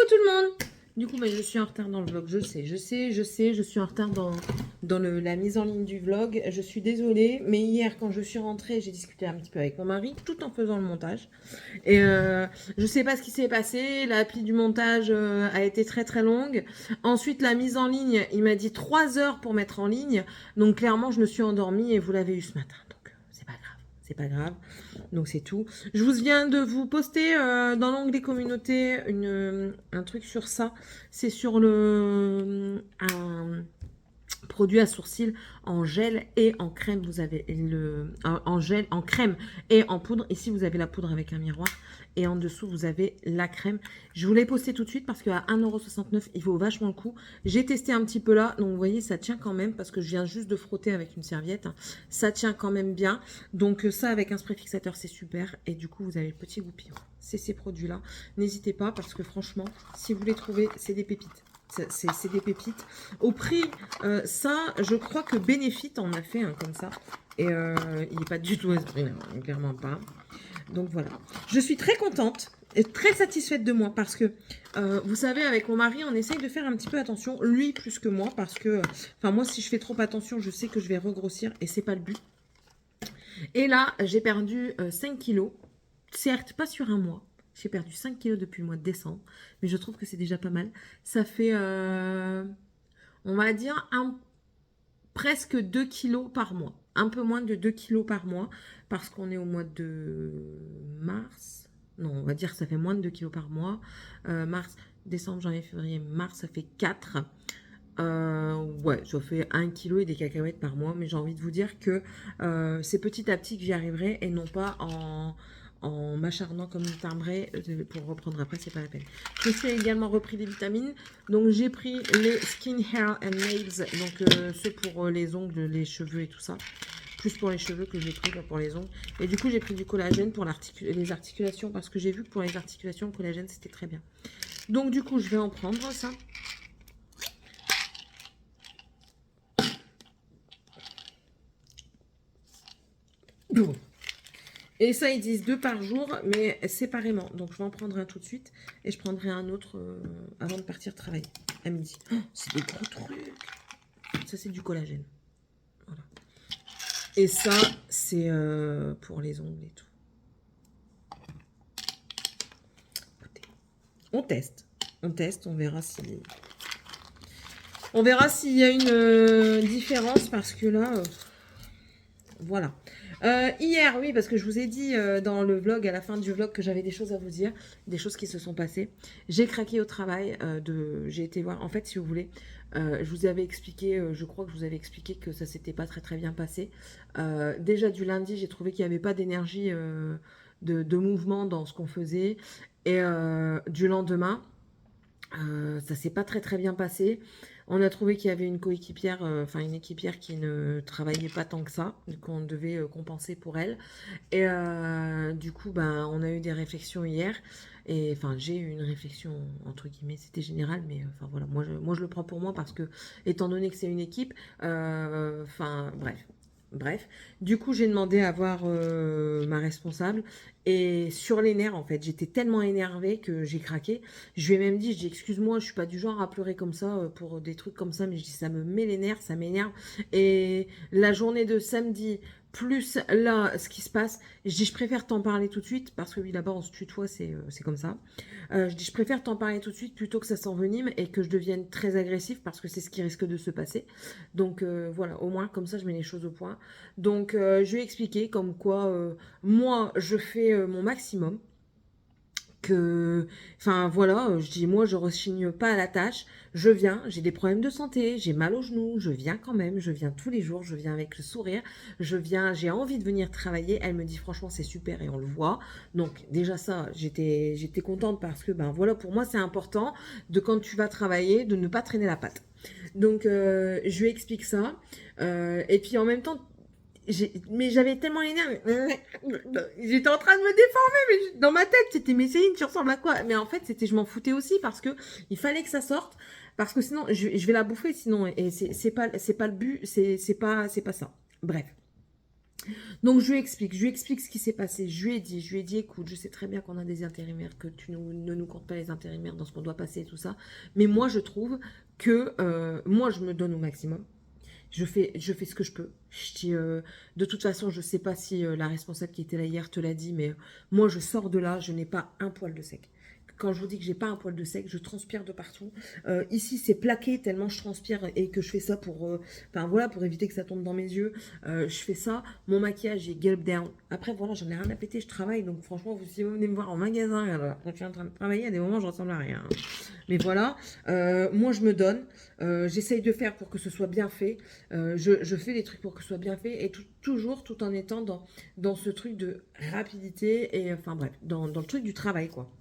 tout le monde. Du coup, je suis en retard dans le vlog, je sais, je suis en retard dans la mise en ligne du vlog. Je suis désolée, mais hier, quand je suis rentrée, j'ai discuté un petit peu avec mon mari, tout en faisant le montage. Et je sais pas ce qui s'est passé, l'appli du montage a été très très longue. Ensuite, la mise en ligne, il m'a dit 3 heures pour mettre en ligne. Donc clairement, je me suis endormie et vous l'avez eu ce matin. Donc c'est pas grave, c'est pas grave. Donc c'est tout. Je vous viens de vous poster dans l'onglet communauté un truc sur ça. C'est sur un produit à sourcils en gel et en crème. Vous avez en gel, en crème et en poudre. Ici, vous avez la poudre avec un miroir. Et en dessous, vous avez la crème. Je vous l'ai posté tout de suite parce qu'à 1,69 €, il vaut vachement le coup. J'ai testé un petit peu là. Donc, vous voyez, ça tient quand même parce que je viens juste de frotter avec une serviette. Ça tient quand même bien. Donc, ça, avec un spray fixateur, c'est super. Et du coup, vous avez le petit goupillon. C'est ces produits-là. N'hésitez pas parce que franchement, si vous les trouvez, c'est des pépites. C'est des pépites. Au prix, ça, je crois que Benefit en a fait un comme ça. Et il n'est pas du tout à ce prix-là, clairement pas. Donc voilà. Je suis très contente et très satisfaite de moi parce que, vous savez, avec mon mari, on essaye de faire un petit peu attention. Lui, plus que moi, parce que, enfin, moi, si je fais trop attention, je sais que je vais regrossir et c'est pas le but. Et là, j'ai perdu 5 kilos. Certes, pas sur un mois. J'ai perdu 5 kilos depuis le mois de décembre. Mais je trouve que c'est déjà pas mal. Ça fait, on va dire, presque 2 kilos par mois. Un peu moins de 2 kilos par mois. Parce qu'on est au mois de mars. Non, on va dire que ça fait moins de 2 kilos par mois. Mars, décembre, janvier, février, mars, ça fait 4. Ouais, ça fait 1 kilo et des cacahuètes par mois, mais j'ai envie de vous dire que c'est petit à petit que j'y arriverai et non pas en m'acharnant comme une timbrée pour reprendre après, c'est pas la peine. Je suis également repris des vitamines, donc j'ai pris les Skin, Hair and Nails, donc ceux pour les ongles, les cheveux et tout ça. Plus pour les cheveux que j'ai pris, pas pour les ongles. Et du coup, j'ai pris du collagène pour les articulations, parce que j'ai vu que pour les articulations, le collagène, c'était très bien. Donc du coup, je vais en prendre ça. Et ça, ils disent 2 par jour, mais séparément. Donc, je vais en prendre un tout de suite. Et je prendrai un autre avant de partir travailler, à midi. Oh, c'est des gros trucs. Ça, c'est du collagène. Voilà. Et ça, c'est pour les ongles et tout. Écoutez, on teste. On teste, on verra si... On verra s'il y a une différence, parce que là... voilà. Hier, oui, parce que je vous ai dit dans le vlog, à la fin du vlog, que j'avais des choses à vous dire, des choses qui se sont passées. J'ai craqué au travail, j'ai été voir, en fait, si vous voulez, je vous avais expliqué, je crois que je vous avais expliqué que ça s'était pas très très bien passé. Déjà du lundi, j'ai trouvé qu'il n'y avait pas d'énergie de mouvement dans ce qu'on faisait. Et du lendemain, ça s'est pas très très bien passé. On a trouvé qu'il y avait une coéquipière, enfin une équipière qui ne travaillait pas tant que ça, qu'on devait compenser pour elle. Et du coup, on a eu des réflexions hier. Et enfin, j'ai eu une réflexion, entre guillemets, c'était général, mais enfin voilà, moi je le prends pour moi parce que, étant donné que c'est une équipe, enfin bref. Bref, du coup, j'ai demandé à voir ma responsable et sur les nerfs, en fait, j'étais tellement énervée que j'ai craqué. Je lui ai même dit, je dis, excuse-moi, je suis pas du genre à pleurer comme ça pour des trucs comme ça, mais je dis, ça me met les nerfs, ça m'énerve. Et la journée de samedi, plus là, ce qui se passe, je dis, je préfère t'en parler tout de suite, parce que oui, là-bas, on se tutoie, c'est comme ça. Je dis, je préfère t'en parler tout de suite plutôt que ça s'envenime et que je devienne très agressif, parce que c'est ce qui risque de se passer. Donc voilà, au moins, comme ça, je mets les choses au point. Donc, je lui ai expliqué comme quoi, moi, je fais mon maximum. Que, enfin voilà, je dis moi je rechigne pas à la tâche, je viens, j'ai des problèmes de santé, j'ai mal aux genoux, je viens quand même, je viens tous les jours, je viens avec le sourire, je viens, j'ai envie de venir travailler. Elle me dit franchement c'est super et on le voit. Donc déjà ça, j'étais contente parce que voilà, pour moi c'est important de, quand tu vas travailler, de ne pas traîner la patte. Donc je lui explique ça et puis en même temps, mais j'avais tellement l'énerve. J'étais en train de me déformer, mais dans ma tête, c'était, mais Céline, tu ressembles à quoi? Mais en fait, c'était, je m'en foutais aussi parce que il fallait que ça sorte, parce que sinon, je vais la bouffer sinon, et c'est pas le but, c'est pas ça. Bref. Donc je lui explique ce qui s'est passé. Je lui ai dit, écoute, je sais très bien qu'on a des intérimaires, que ne nous comptes pas les intérimaires dans ce qu'on doit passer et tout ça. Mais moi, je trouve que moi, je me donne au maximum. Je fais ce que je peux. Je dis, de toute façon, je sais pas si la responsable qui était là hier te l'a dit, mais moi, je sors de là, je n'ai pas un poil de sec. Quand je vous dis que j'ai pas un poil de sec, je transpire de partout. Ici, c'est plaqué tellement je transpire et que je fais ça pour, enfin voilà, pour éviter que ça tombe dans mes yeux. Je fais ça. Mon maquillage est gulp down. Après, voilà, j'en ai rien à péter, je travaille. Donc, franchement, si vous venez me voir en magasin, alors, quand je suis en train de travailler, à des moments, je ressemble à rien. Mais voilà, moi, je me donne. J'essaye de faire pour que ce soit bien fait. Je fais des trucs pour que ce soit bien fait et toujours tout en étant dans ce truc de rapidité et enfin bref, dans le truc du travail quoi.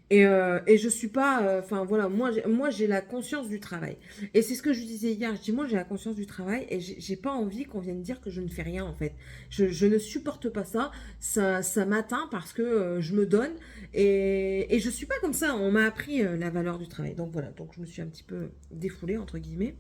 Et je suis pas, enfin voilà, moi j'ai la conscience du travail. Et c'est ce que je disais hier, je dis moi j'ai la conscience du travail et j'ai pas envie qu'on vienne dire que je ne fais rien en fait. Je ne supporte pas ça, ça m'atteint parce que je me donne et je suis pas comme ça, on m'a appris la valeur du travail. Donc voilà, donc je me suis un petit peu défoulée entre guillemets.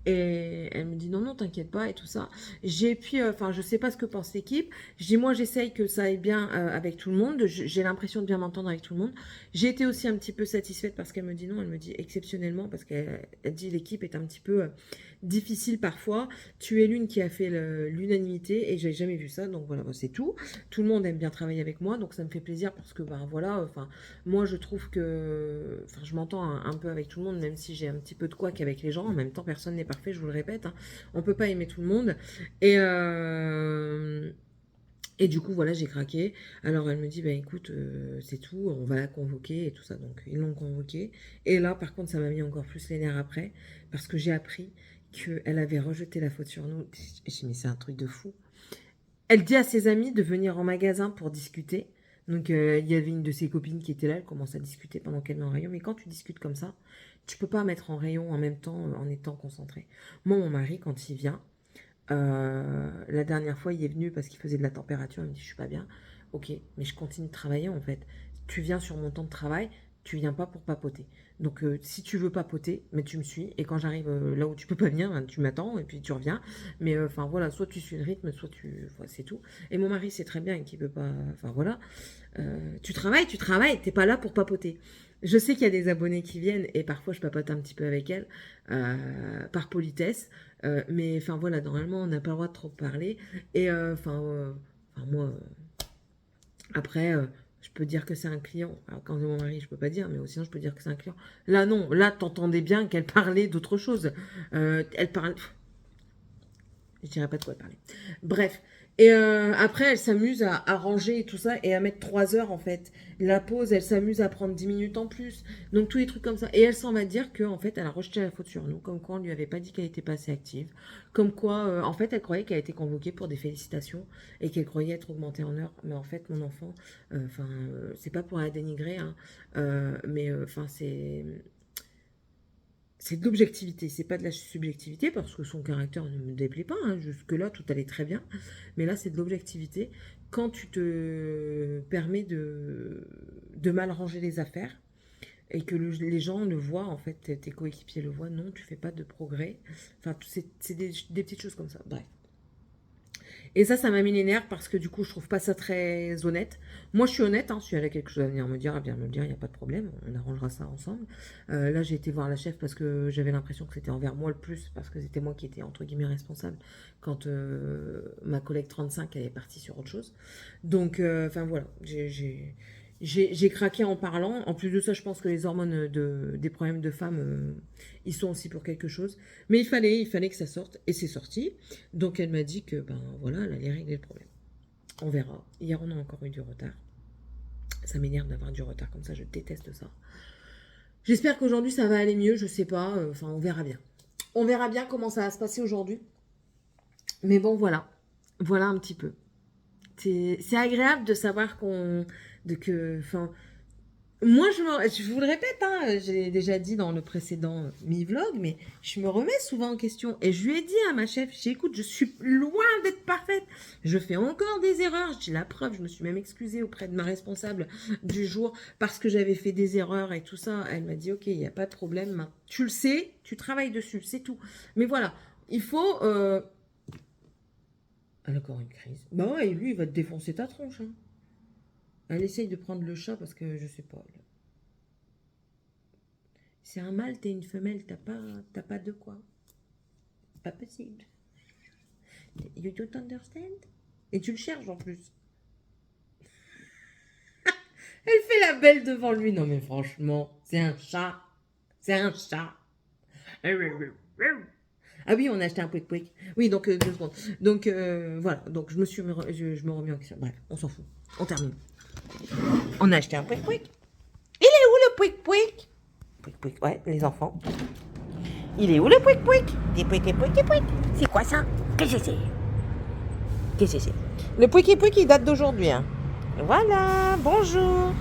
Et elle me dit non, non, t'inquiète pas et tout ça. J'ai puis, enfin, je sais pas ce que pense l'équipe. Je dis moi, j'essaye que ça aille bien avec tout le monde. J'ai l'impression de bien m'entendre avec tout le monde. J'ai été aussi un petit peu satisfaite parce qu'elle me dit non, elle me dit exceptionnellement parce qu'elle dit l'équipe est un petit peu difficile parfois. Tu es l'une qui a fait l'unanimité et j'ai jamais vu ça. Donc voilà, c'est tout. Tout le monde aime bien travailler avec moi, donc ça me fait plaisir parce que ben voilà, enfin, moi je trouve que, enfin, je m'entends un peu avec tout le monde, même si j'ai un petit peu de couac avec les gens. En même temps, personne n'est parfait, je vous le répète. Hein. On peut pas aimer tout le monde. Et et du coup, voilà, j'ai craqué. Alors, elle me dit, bah écoute, c'est tout, on va la convoquer et tout ça. Donc, ils l'ont convoquée. Et là, par contre, ça m'a mis encore plus les nerfs après, parce que j'ai appris qu'elle avait rejeté la faute sur nous. J'ai dit, mais c'est un truc de fou. Elle dit à ses amis de venir en magasin pour discuter. Donc, il y avait une de ses copines qui était là, elle commence à discuter pendant qu'elle met en rayon. Mais quand tu discutes comme ça, tu peux pas mettre en rayon en même temps en étant concentré. Moi, mon mari, quand il vient, la dernière fois, il est venu parce qu'il faisait de la température. Il me dit, je suis pas bien. Ok, mais je continue de travailler en fait. Tu viens sur mon temps de travail, tu viens pas pour papoter. Donc, si tu veux papoter, mais tu me suis. Et quand j'arrive là où tu peux pas venir, ben, tu m'attends et puis tu reviens. Mais enfin voilà, soit tu suis le rythme, soit tu, voilà, c'est tout. Et mon mari sait très bien qu'il peut pas. Enfin voilà, tu travailles, t'es pas là pour papoter. Je sais qu'il y a des abonnés qui viennent et parfois je papote un petit peu avec elles par politesse. Mais enfin voilà, normalement on n'a pas le droit de trop parler. Et enfin moi, après, je peux dire que c'est un client. Alors, quand c'est mon mari, je peux pas dire, mais sinon je peux dire que c'est un client. Là non, là t'entendais bien qu'elle parlait d'autre chose. Elle parle, je dirais pas de quoi elle parlait. Bref. Et après, elle s'amuse à ranger et tout ça et à mettre 3 heures en fait. La pause, elle s'amuse à prendre 10 minutes en plus. Donc tous les trucs comme ça. Et elle s'en va dire qu'en fait, elle a rejeté la faute sur nous. Comme quoi, on lui avait pas dit qu'elle était pas assez active. Comme quoi, en fait, elle croyait qu'elle a été convoquée pour des félicitations et qu'elle croyait être augmentée en heure. Mais en fait, mon enfant, enfin, c'est pas pour la dénigrer, hein, mais enfin, c'est de l'objectivité, c'est pas de la subjectivité parce que son caractère ne me déplaît pas. Hein. Jusque-là, tout allait très bien. Mais là, c'est de l'objectivité. Quand tu te permets de mal ranger les affaires et que les gens le voient, en fait, tes coéquipiers le voient, non, tu fais pas de progrès. Enfin, c'est des petites choses comme ça. Bref. Et ça m'a mis les nerfs parce que du coup, je trouve pas ça très honnête. Moi, je suis honnête, hein, si elle a quelque chose à venir me dire, elle vient me le dire, il n'y a pas de problème, on arrangera ça ensemble. Là, j'ai été voir la chef parce que j'avais l'impression que c'était envers moi le plus, parce que c'était moi qui étais entre guillemets responsable quand ma collègue 35 elle est partie sur autre chose. Donc, enfin voilà, j'ai craqué en parlant. En plus de ça, je pense que les hormones des problèmes de femmes, ils sont aussi pour quelque chose. Mais il fallait que ça sorte. Et c'est sorti. Donc elle m'a dit que, ben voilà, elle allait régler le problème. On verra. Hier, on a encore eu du retard. Ça m'énerve d'avoir du retard comme ça. Je déteste ça. J'espère qu'aujourd'hui, ça va aller mieux. Je sais pas. Enfin, on verra bien. On verra bien comment ça va se passer aujourd'hui. Mais bon, voilà. Voilà un petit peu. C'est agréable de savoir enfin, moi, je vous le répète, hein, j'ai déjà dit dans le précédent mi-vlog, mais je me remets souvent en question. Et je lui ai dit à ma chef, écoute, je suis loin d'être parfaite. Je fais encore des erreurs. J'ai la preuve, je me suis même excusée auprès de ma responsable du jour parce que j'avais fait des erreurs et tout ça. Elle m'a dit, ok, il n'y a pas de problème. Tu le sais, tu travailles dessus, c'est tout. Mais voilà, il faut... Elle a encore une crise. Bah ouais, et lui, il va te défoncer ta tronche. Hein. Elle essaye de prendre le chat parce que je sais pas. C'est un mâle, t'es une femelle, t'as pas de quoi. Pas possible. You don't understand? Et tu le cherches en plus. Elle fait la belle devant lui. Non mais franchement, c'est un chat. C'est un chat. Ah oui, on a acheté un pouic pouic. Oui, donc 2 secondes. Donc voilà, donc je me remets en question. Bref, on s'en fout. On termine. On a acheté un pouic pouic. Il est où le pouic pouic? Pouic pouic, ouais, les enfants. Il est où le pouic pouic? Des pouic et pouic et pouic. C'est quoi ça? Qu'est-ce que c'est? Qu'est-ce que c'est? Le pouic et pouic, il date d'aujourd'hui. Hein. Voilà, bonjour.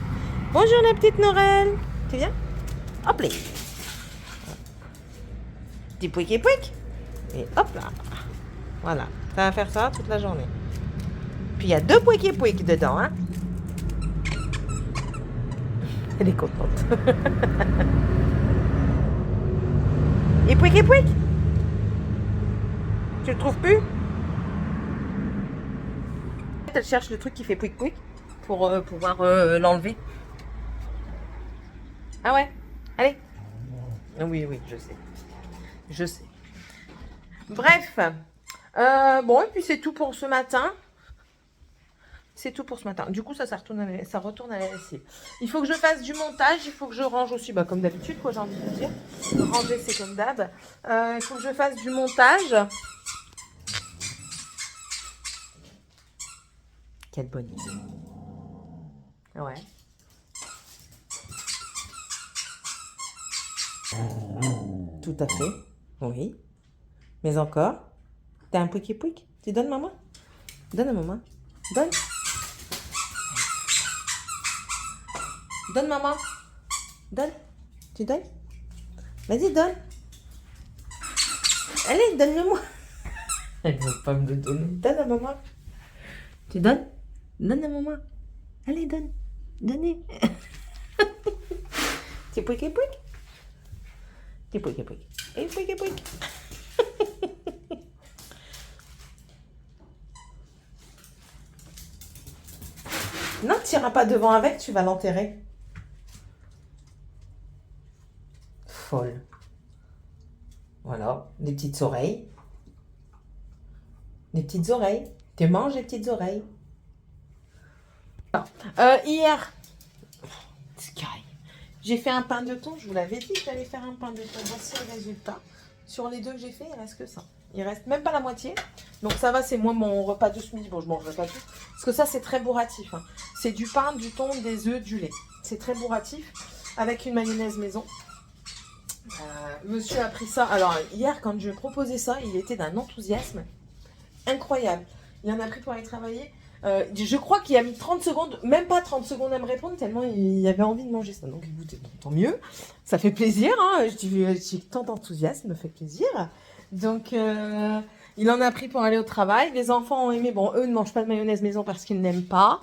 Bonjour la petite Norel. Tu viens? Hop là. Petit pouic et pouic. Et hop là. Voilà, ça va faire ça toute la journée. Puis il y a 2 pouic et pouic dedans. Hein. Elle est contente. Et pouic et pouic? Tu le trouves plus? Elle cherche le truc qui fait pouic pouic pour pouvoir l'enlever. Ah ouais? Allez. Oui, oui, je sais. Je sais. Bref. Bon, et puis c'est tout pour ce matin. C'est tout pour ce matin. Du coup, ça retourne à la lessive. Il faut que je fasse du montage. Il faut que je range aussi, bah, comme d'habitude, quoi, j'ai envie de dire. Ranger, c'est comme d'hab. Il faut que je fasse du montage. Quelle bonne idée. Ouais. Tout à fait. Oui. Mais encore. T'as un pouic et pouic? Tu donnes, maman? Donne à maman. Donne. Donne, maman. Donne. Tu donnes? Vas-y, donne. Allez, donne-le-moi. Elle ne veut pas me le donner. Donne à maman. Tu donnes? Donne à maman. Allez, donne. Donnez. C'est pouic et pouic? C'est pouic et pouic. Et pouic et pouic. Non, tu n'iras pas devant avec, tu vas l'enterrer. Folle. Voilà, des petites oreilles. Des petites oreilles. Tu manges les petites oreilles. Hier, j'ai fait un pain de thon. Je vous l'avais dit que j'allais faire un pain de thon. Voici le résultat. Sur les 2 que j'ai fait, il reste que ça. Il reste même pas la moitié. Donc ça va, c'est moi mon repas de ce midi. Bon, je mangerai pas tout. Parce que ça, c'est très bourratif. Hein. C'est du pain, du thon, des œufs, du lait. C'est très bourratif. Avec une mayonnaise maison. Monsieur a pris ça. Alors, hier, quand je proposais ça, il était d'un enthousiasme incroyable. Il en a pris pour aller travailler. Je crois qu'il a mis 30 secondes, même pas 30 secondes à me répondre, tellement il avait envie de manger ça. Donc écoutez, bon, tant mieux. Ça fait plaisir. Hein. J'ai tant d'enthousiasme, ça me fait plaisir. Donc, il en a pris pour aller au travail. Les enfants ont aimé. Bon, eux ne mangent pas de mayonnaise maison parce qu'ils n'aiment pas.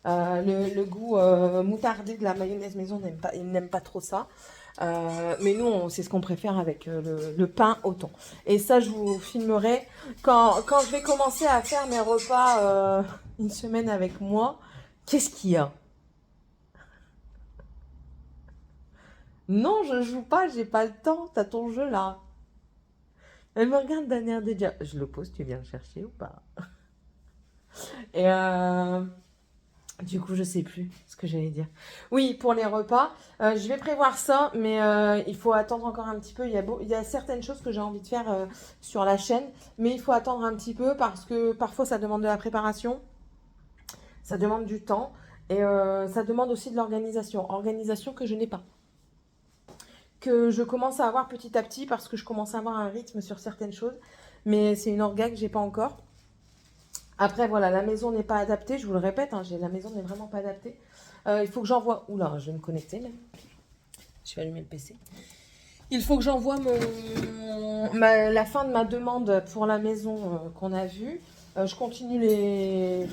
Le goût moutardé de la mayonnaise maison, ils n'aiment pas trop ça. Mais nous, c'est ce qu'on préfère avec le pain au thon. Et ça, je vous filmerai quand je vais commencer à faire mes repas une semaine avec moi. Qu'est-ce qu'il y a? Non, je joue pas, j'ai pas le temps. T'as ton jeu là. Elle me regarde d'un air de dire, je le pose, tu viens le chercher ou pas? Et du coup, je sais plus ce que j'allais dire. Oui, pour les repas, je vais prévoir ça, mais il faut attendre encore un petit peu. Il y a certaines choses que j'ai envie de faire sur la chaîne, mais il faut attendre un petit peu parce que parfois ça demande de la préparation, ça demande du temps et ça demande aussi de l'organisation. Organisation que je n'ai pas. Que je commence à avoir petit à petit parce que je commence à avoir un rythme sur certaines choses, mais c'est une orga que j'ai pas encore. Après, voilà, la maison n'est pas adaptée, je vous le répète, hein, la maison n'est vraiment pas adaptée. Il faut que j'envoie... Oula, je vais me connecter même. Je vais allumer le PC. Il faut que j'envoie la fin de ma demande pour la maison qu'on a vue. Je continue les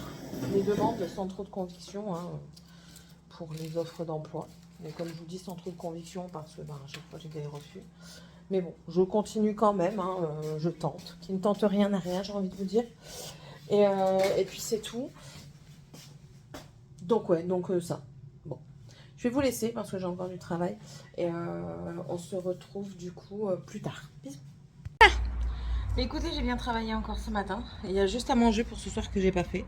demandes sans trop de conviction hein, pour les offres d'emploi. Mais comme je vous dis, sans trop de conviction parce que à chaque fois j'ai des refus. Mais bon, je continue quand même, hein, je tente. Qui ne tente rien n'a rien, j'ai envie de vous dire. Et puis c'est tout. Donc ouais, donc ça. Bon, je vais vous laisser parce que j'ai encore du travail. Et on se retrouve du coup plus tard. Bisous. Mais écoutez, j'ai bien travaillé encore ce matin. Il y a juste à manger pour ce soir que j'ai pas fait.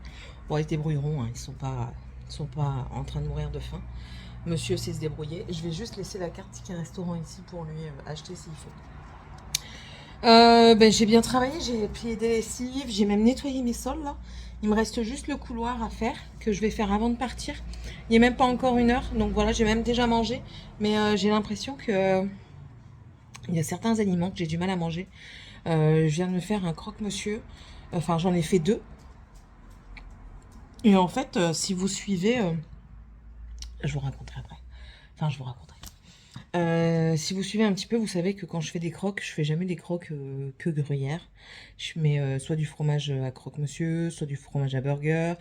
Bon, ils se débrouilleront, hein. Ils sont pas en train de mourir de faim. Monsieur sait se débrouiller. Je vais juste laisser la carte ticket restaurant ici pour lui acheter s'il faut. Ben, j'ai bien travaillé, j'ai plié des lessives, j'ai même nettoyé mes sols là. Il me reste juste le couloir à faire, que je vais faire avant de partir. Il n'est même pas encore 1 heure, donc voilà, j'ai même déjà mangé. Mais j'ai l'impression que il y a certains aliments que j'ai du mal à manger. Je viens de me faire un croque-monsieur. Enfin, j'en ai fait 2. Et en fait, si vous suivez... je vous raconterai après. Enfin, je vous raconterai. Si vous suivez un petit peu, vous savez que quand je fais des croques, je fais jamais des croques que gruyère. Je mets soit du fromage à croque-monsieur, soit du fromage à burger,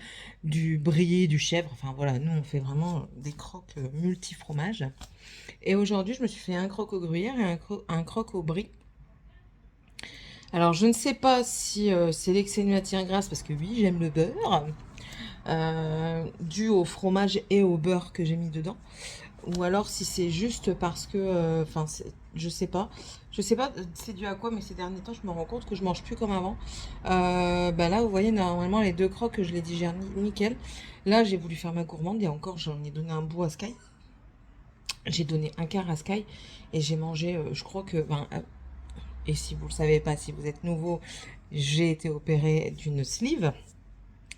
du brie, du chèvre. Enfin voilà, nous on fait vraiment des croques multi-fromages. Et aujourd'hui, je me suis fait un croque au gruyère et un croque au brie. Alors je ne sais pas si c'est l'excès de matière grasse, parce que oui, j'aime le beurre, dû au fromage et au beurre que j'ai mis dedans. Ou alors si c'est juste parce que, enfin, je sais pas. Je sais pas c'est dû à quoi, mais ces derniers temps, je me rends compte que je mange plus comme avant. Bah là, vous voyez, normalement, les 2 crocs, je les digère nickel. Là, j'ai voulu faire ma gourmande et encore, j'en ai donné un bout à Sky. J'ai donné un quart à Sky et j'ai mangé, je crois que... Ben, et si vous le savez pas, si vous êtes nouveau, j'ai été opérée d'une sleeve.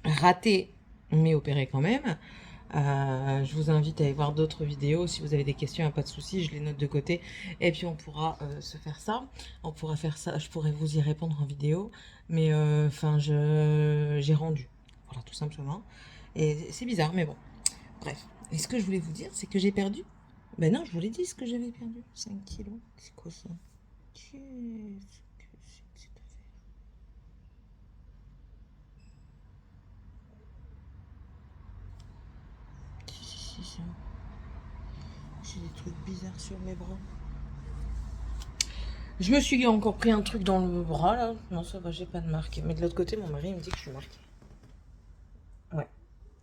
Ratée, mais opérée quand même. Je vous invite à aller voir d'autres vidéos. Si vous avez des questions, pas de souci, je les note de côté. Et puis on pourra se faire ça. On pourra faire ça. Je pourrais vous y répondre en vidéo. Mais enfin, j'ai rendu. Voilà, tout simplement. Et c'est bizarre, mais bon. Bref. Et ce que je voulais vous dire, c'est que j'ai perdu. Ben non, je vous l'ai dit ce que j'avais perdu. 5 kilos. C'est quoi ça? Qu'est-ce que c'est que cette affaire? Si, ça. J'ai des trucs bizarres sur mes bras. Je me suis encore pris un truc dans le bras là. Non, ça va, j'ai pas de marque. Mais de l'autre côté, mon mari me dit que je suis marquée. Ouais.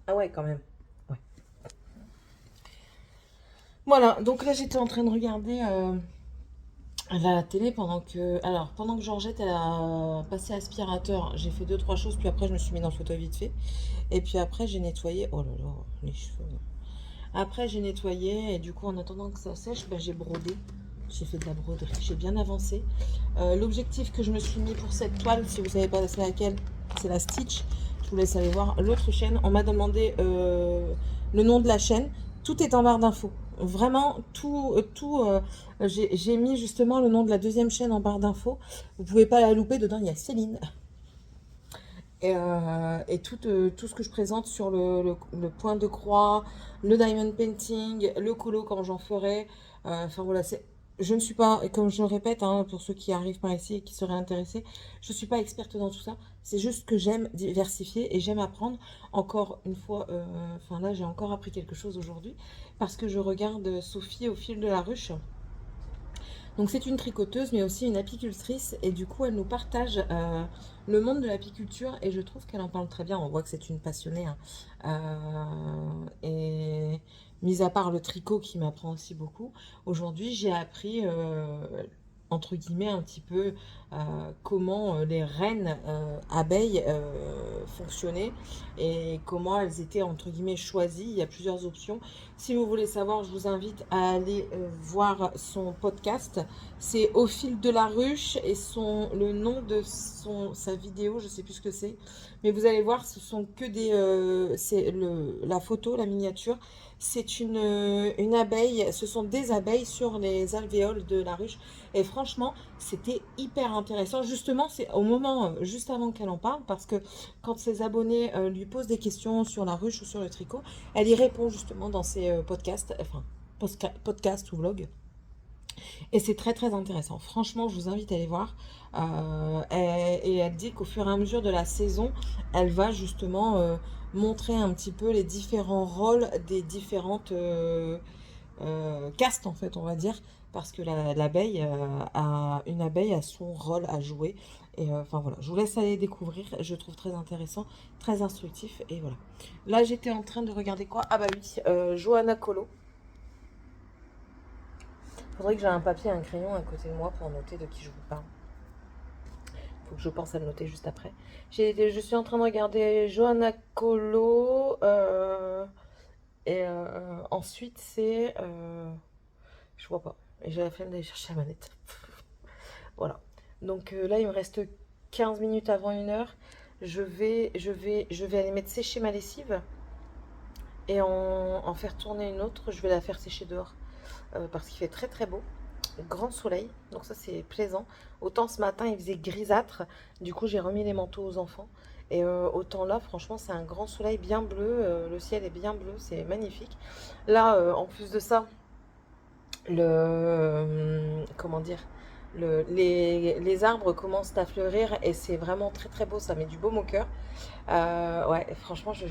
Ah ouais, quand même. Ouais. Voilà, donc là j'étais en train de regarder la télé pendant que Georgette elle a passé aspirateur. J'ai fait 2-3 choses, puis après je me suis mis dans le fauteuil vite fait. Et puis après j'ai nettoyé. Oh là là, les cheveux. Après j'ai nettoyé et du coup en attendant que ça sèche, ben, j'ai brodé. J'ai fait de la broderie, j'ai bien avancé. L'objectif que je me suis mis pour cette toile, si vous savez pas c'est laquelle, c'est la Stitch. Je vous laisse aller voir l'autre chaîne. On m'a demandé le nom de la chaîne. Tout est en barre d'infos. Vraiment, j'ai mis justement le nom de la 2e chaîne en barre d'infos. Vous pouvez pas la louper. Dedans, il y a Céline. Et tout ce que je présente sur le point de croix, le diamond painting, le colo quand j'en ferai. Enfin voilà, je ne suis pas, comme je le répète, hein, pour ceux qui arrivent par ici et qui seraient intéressés, je ne suis pas experte dans tout ça. C'est juste que j'aime diversifier et j'aime apprendre. Encore une fois, enfin là j'ai encore appris quelque chose aujourd'hui parce que je regarde Sophie au fil de la ruche. Donc c'est une tricoteuse mais aussi une apicultrice et du coup elle nous partage le monde de l'apiculture et je trouve qu'elle en parle très bien. On voit que c'est une passionnée hein. Et mis à part le tricot qui m'apprend aussi beaucoup, aujourd'hui j'ai appris entre guillemets un petit peu comment les reines abeilles fonctionnaient et comment elles étaient entre guillemets choisies. Il y a plusieurs options. Si vous voulez savoir, je vous invite à aller voir son podcast. C'est Au fil de la ruche et le nom de sa vidéo, je sais plus ce que c'est. Mais vous allez voir, ce sont que c'est la photo, la miniature. C'est une abeille, ce sont des abeilles sur les alvéoles de la ruche. Et franchement, c'était hyper intéressant. Justement, c'est au moment, juste avant qu'elle en parle, parce que quand ses abonnés lui posent des questions sur la ruche ou sur le tricot, elle y répond justement dans ses podcasts, enfin, podcasts ou vlogs. Et c'est très très intéressant. Franchement, je vous invite à aller voir. Et elle dit qu'au fur et à mesure de la saison, elle va justement montrer un petit peu les différents rôles des différentes caste en fait, on va dire, parce que l'abeille une abeille a son rôle à jouer. Et enfin voilà, je vous laisse aller découvrir, je trouve très intéressant, très instructif, et voilà. Là j'étais en train de regarder quoi? Ah bah oui, Johanna Colo. Faudrait que j'ai un papier et un crayon à côté de moi pour noter de qui je vous parle. Faut que je pense à le noter juste après. Je suis en train de regarder Johanna Colo. Ensuite, c'est. Je vois pas. Et j'ai la flemme d'aller chercher la manette. Voilà. Donc là, il me reste 15 minutes avant 1 heure. Je vais aller mettre sécher ma lessive et en faire tourner une autre. Je vais la faire sécher dehors parce qu'il fait très très beau. Grand soleil, donc ça c'est plaisant. Autant ce matin il faisait grisâtre, du coup j'ai remis les manteaux aux enfants. Et autant là, franchement, c'est un grand soleil bien bleu, le ciel est bien bleu, c'est magnifique. Là, en plus de ça, comment dire, les arbres commencent à fleurir et c'est vraiment très très beau, ça met du baume au cœur. Ouais, franchement, je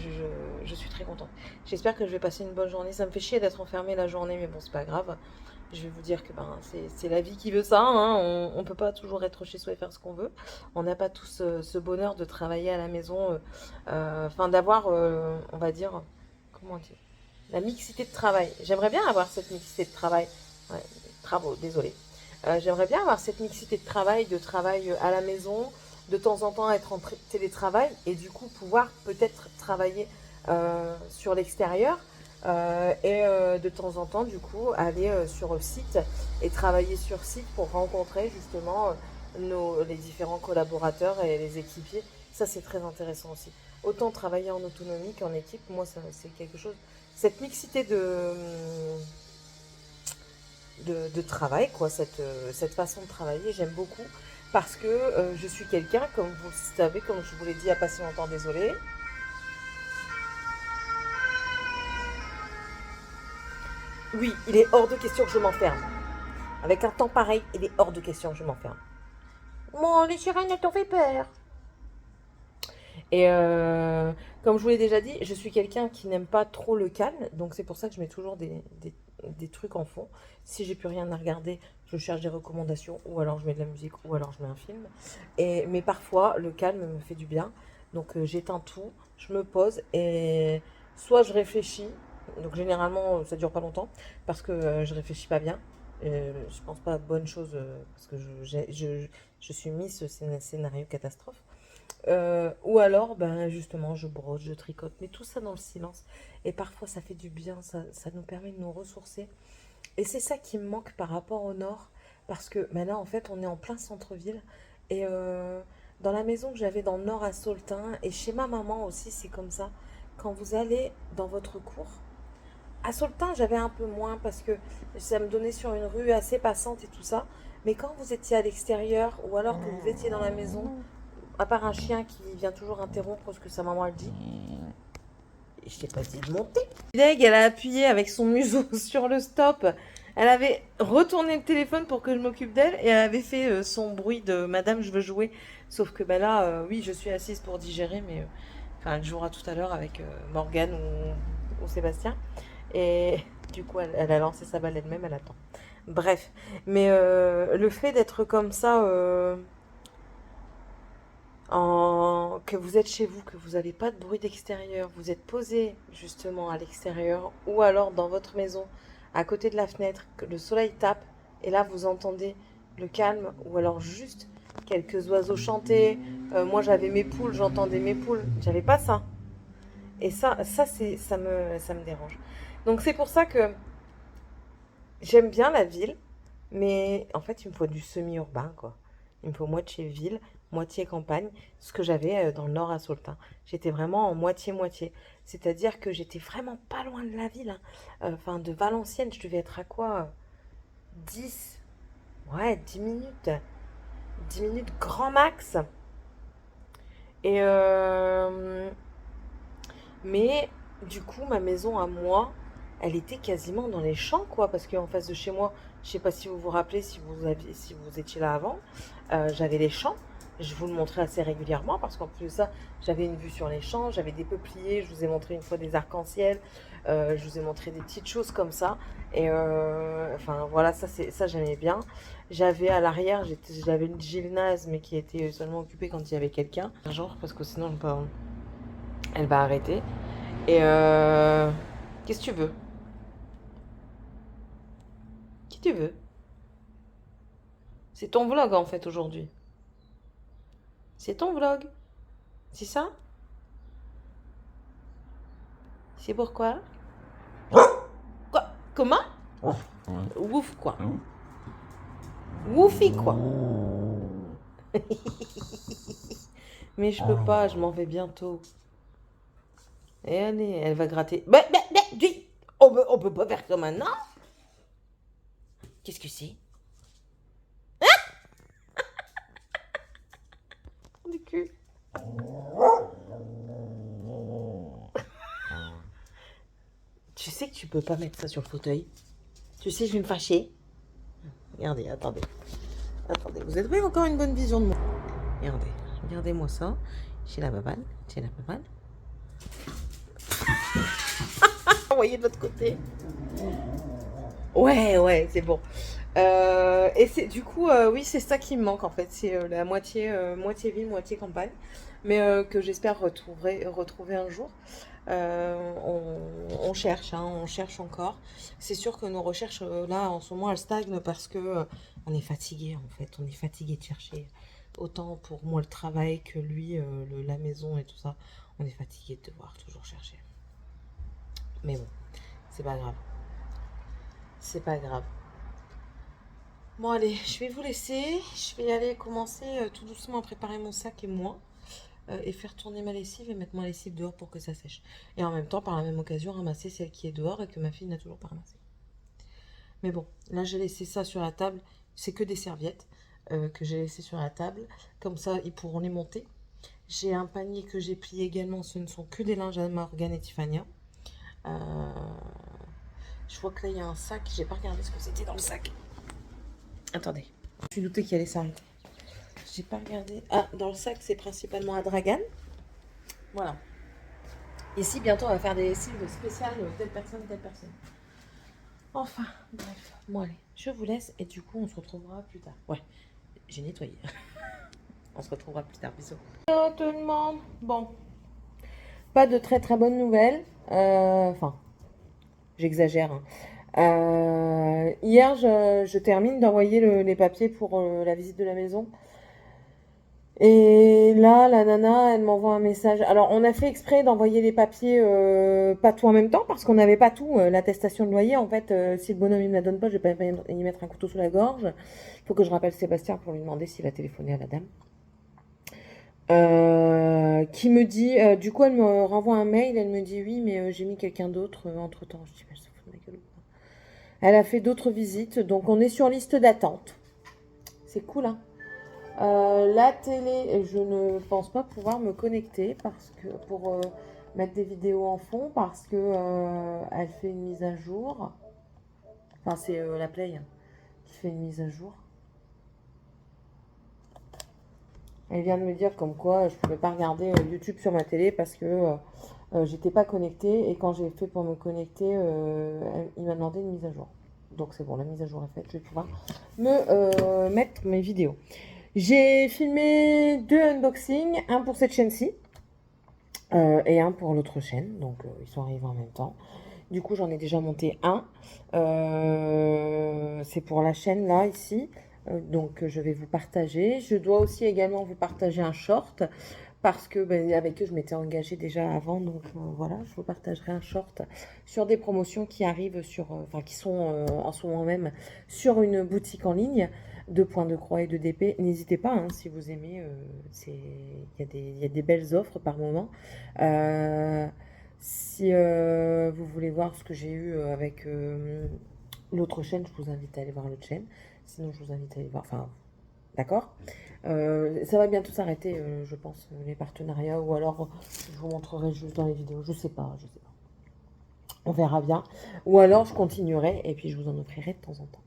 suis très contente. J'espère que je vais passer une bonne journée. Ça me fait chier d'être enfermée la journée, mais bon, c'est pas grave. Je vais vous dire que ben, c'est la vie qui veut ça, hein. On ne peut pas toujours être chez soi et faire ce qu'on veut. On n'a pas tous ce bonheur de travailler à la maison, enfin d'avoir, on va dire, comment dire, la mixité de travail. J'aimerais bien avoir cette mixité de travail. Ouais, travaux, désolé. J'aimerais bien avoir cette mixité de travail à la maison, de temps en temps être en télétravail et du coup pouvoir peut-être travailler sur l'extérieur de temps en temps du coup aller sur site et travailler sur site pour rencontrer justement les différents collaborateurs et les équipiers. Ça c'est très intéressant aussi. Autant travailler en autonomie qu'en équipe, moi c'est quelque chose. Cette mixité de travail, quoi, cette façon de travailler, j'aime beaucoup parce que je suis quelqu'un, comme vous le savez, comme je vous l'ai dit il n'y a pas si longtemps, désolé. Oui, il est hors de question que je m'enferme. Avec un temps pareil, il est hors de question que je m'enferme. Mon les sirènes, elles t'ont fait peur. Et comme je vous l'ai déjà dit, je suis quelqu'un qui n'aime pas trop le calme, donc c'est pour ça que je mets toujours des trucs en fond. Si j'ai plus rien à regarder, je cherche des recommandations, ou alors je mets de la musique, ou alors je mets un film. Mais parfois, le calme me fait du bien, donc j'éteins tout, je me pose, et soit je réfléchis, donc généralement ça dure pas longtemps, parce que je réfléchis pas bien. Je pense pas à de bonnes choses, parce que je suis mise ce scénario catastrophe. Ou alors, ben justement, je broche, je tricote, mais tout ça dans le silence. Et parfois, ça fait du bien, ça nous permet de nous ressourcer. Et c'est ça qui me manque par rapport au nord, parce que maintenant, en fait, on est en plein centre-ville. Et dans la maison que j'avais dans le nord à Saultin, et chez ma maman aussi, c'est comme ça. Quand vous allez dans votre cour, à Saultin, j'avais un peu moins, parce que ça me donnait sur une rue assez passante et tout ça. Mais quand vous étiez à l'extérieur, ou alors que vous étiez dans la maison, à part un chien qui vient toujours interrompre ce que sa maman elle dit. Je t'ai pas dit de monter. Elle a appuyé avec son museau sur le stop. Elle avait retourné le téléphone pour que je m'occupe d'elle et elle avait fait son bruit de Madame, je veux jouer. Sauf que ben là, oui, je suis assise pour digérer, mais enfin, elle jouera tout à l'heure avec Morgane ou Sébastien. Et du coup, elle a lancé sa balle elle-même, elle attend. Bref, mais le fait d'être comme ça. Que vous êtes chez vous, que vous n'avez pas de bruit d'extérieur, vous êtes posé justement à l'extérieur ou alors dans votre maison, à côté de la fenêtre, que le soleil tape et là vous entendez le calme ou alors juste quelques oiseaux chanter. Moi j'avais mes poules, j'entendais mes poules, j'avais pas ça. Et ça me dérange. Donc c'est pour ça que j'aime bien la ville, mais en fait il me faut du semi-urbain quoi. Il me faut moitié ville, moitié campagne, ce que j'avais dans le nord à Saultin. J'étais vraiment en moitié-moitié. C'est-à-dire que j'étais vraiment pas loin de la ville, hein. Enfin, de Valenciennes, je devais être à quoi 10 Ouais, 10 minutes. 10 minutes grand max. Et mais du coup, ma maison à moi, elle était quasiment dans les champs, quoi. Parce qu'en face de chez moi, je sais pas si vous vous rappelez, si vous étiez là avant, j'avais les champs. Je vous le montrais assez régulièrement parce qu'en plus de ça, j'avais une vue sur les champs, j'avais des peupliers, je vous ai montré une fois des arcs-en-ciel. Je vous ai montré des petites choses comme ça. Et enfin voilà, ça j'aimais bien. J'avais à l'arrière, j'avais une gymnase, mais qui était seulement occupée quand il y avait quelqu'un. Genre, parce que sinon elle va arrêter. Et qu'est-ce que tu veux? Qui tu veux? C'est ton vlog en fait aujourd'hui. C'est ton vlog. C'est ça? C'est pourquoi? Quoi? Comment? Ouf quoi? Woufi quoi? Mais je peux pas, je m'en vais bientôt. Et allez, elle va gratter. On peut pas faire comme maintenant. Qu'est-ce que c'est? Du cul. Tu sais que tu peux pas mettre ça sur le fauteuil. Tu sais, je vais me fâcher. Regardez, attendez. Attendez, vous avez encore une bonne vision de moi. Regardez, regardez-moi ça. J'ai la babane, j'ai la babane. Envoyez de l'autre côté. Ouais, c'est bon. Et c'est du coup, oui, c'est ça qui me manque en fait. C'est la moitié ville, moitié campagne. Mais que j'espère retrouver un jour. On cherche, hein, on cherche encore. C'est sûr que nos recherches, là, en ce moment, elles stagnent parce que on est fatigué en fait. On est fatigué de chercher. Autant pour moi le travail que lui, la maison et tout ça. On est fatigué de devoir toujours chercher. Mais bon, c'est pas grave. C'est pas grave. Bon allez, je vais vous laisser. Je vais aller commencer tout doucement à préparer mon sac et moi. Et faire tourner ma lessive et mettre ma lessive dehors pour que ça sèche. Et en même temps, par la même occasion, ramasser celle qui est dehors et que ma fille n'a toujours pas ramassée. Mais bon, là j'ai laissé ça sur la table. C'est que des serviettes que j'ai laissées sur la table. Comme ça, ils pourront les monter. J'ai un panier que j'ai plié également. Ce ne sont que des linges à Morgane et Tiffania. Je vois que là, il y a un sac. J'ai pas regardé ce que c'était dans le sac. Attendez. Je suis doutée qu'il allait s'arrêter. J'ai pas regardé. Ah, dans le sac, c'est principalement à Dragan. Voilà. Ici, bientôt, on va faire des lessives spéciales telle personne, telle personne. Enfin, bref. Bon, allez, je vous laisse et du coup, on se retrouvera plus tard. Ouais, j'ai nettoyé. On se retrouvera plus tard. Bisous. Hello tout le monde. Bon, pas de très très bonnes nouvelles. Enfin, j'exagère. Hein. Hier, je termine d'envoyer les papiers pour la visite de la maison. Et là, la nana, elle m'envoie un message. Alors, on a fait exprès d'envoyer les papiers pas tout en même temps parce qu'on n'avait pas tout. L'attestation de loyer, en fait, si le bonhomme ne me la donne pas, je vais pas y mettre un couteau sous la gorge. Il faut que je rappelle Sébastien pour lui demander s'il a téléphoné à la dame. Qui me dit, du coup, elle me renvoie un mail. Elle me dit oui, mais j'ai mis quelqu'un d'autre entre temps. Je dis, elle se fout de ma gueule. Elle a fait d'autres visites, donc on est sur liste d'attente. C'est cool, hein. La télé, je ne pense pas pouvoir me connecter parce que pour mettre des vidéos en fond parce que elle fait une mise à jour. Enfin, c'est la Play qui fait une mise à jour. Elle vient de me dire comme quoi je pouvais pas regarder YouTube sur ma télé parce que j'étais pas connectée et quand j'ai fait pour me connecter, il m'a demandé une mise à jour. Donc c'est bon, la mise à jour est faite, je vais pouvoir me mettre mes vidéos. J'ai filmé 2 unboxings, un pour cette chaîne-ci et un pour l'autre chaîne, donc ils sont arrivés en même temps. Du coup, j'en ai déjà monté un. C'est pour la chaîne là, ici. Donc, je vais vous partager. Je dois aussi également vous partager un short parce que avec eux, je m'étais engagée déjà avant. Donc, voilà, je vous partagerai un short sur des promotions qui arrivent enfin, qui sont en ce moment même sur une boutique en ligne de Point de Croix et de DP. N'hésitez pas, hein, si vous aimez, il y a des belles offres par moment. Si vous voulez voir ce que j'ai eu avec l'autre chaîne, je vous invite à aller voir l'autre chaîne. Sinon, je vous invite à aller voir. Enfin, d'accord. Ça va bientôt s'arrêter, je pense, les partenariats. Ou alors, je vous montrerai juste dans les vidéos. Je sais pas, je sais pas. On verra bien. Ou alors, je continuerai et puis je vous en offrirai de temps en temps.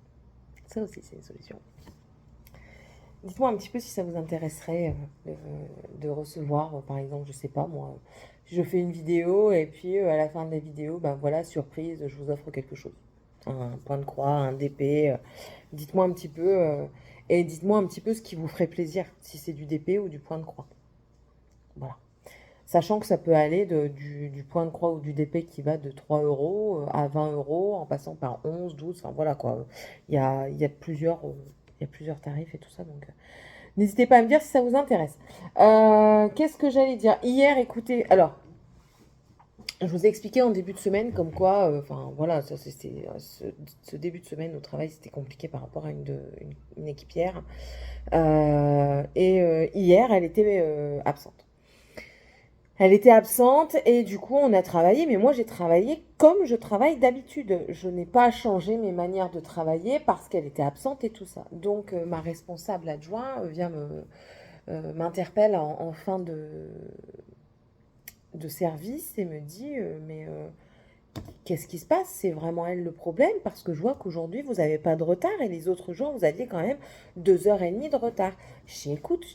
Ça aussi, c'est une solution. Dites-moi un petit peu si ça vous intéresserait de recevoir, par exemple, je sais pas moi, je fais une vidéo et puis à la fin de la vidéo, ben voilà, surprise, je vous offre quelque chose. Un point de croix, un DP. Dites-moi un petit peu et dites-moi un petit peu ce qui vous ferait plaisir, si c'est du DP ou du point de croix. Voilà. Sachant que ça peut aller du point de croix ou du DP qui va de 3 euros à 20 euros, en passant par 11, 12, enfin voilà quoi. Il y a plusieurs tarifs et tout ça, donc n'hésitez pas à me dire si ça vous intéresse. Qu'est-ce que j'allais dire? Hier, écoutez, alors, je vous ai expliqué en début de semaine comme quoi, enfin voilà, ce début de semaine au travail, c'était compliqué par rapport à une équipière. Hier, elle était absente. Elle était absente et du coup on a travaillé, mais moi j'ai travaillé comme je travaille d'habitude. Je n'ai pas changé mes manières de travailler parce qu'elle était absente et tout ça. Donc ma responsable adjoint vient m'interpelle en fin de service et me dit qu'est-ce qui se passe? C'est vraiment elle le problème parce que je vois qu'aujourd'hui vous n'avez pas de retard et les autres jours vous aviez quand même 2 heures et demie de retard. Je dis écoute,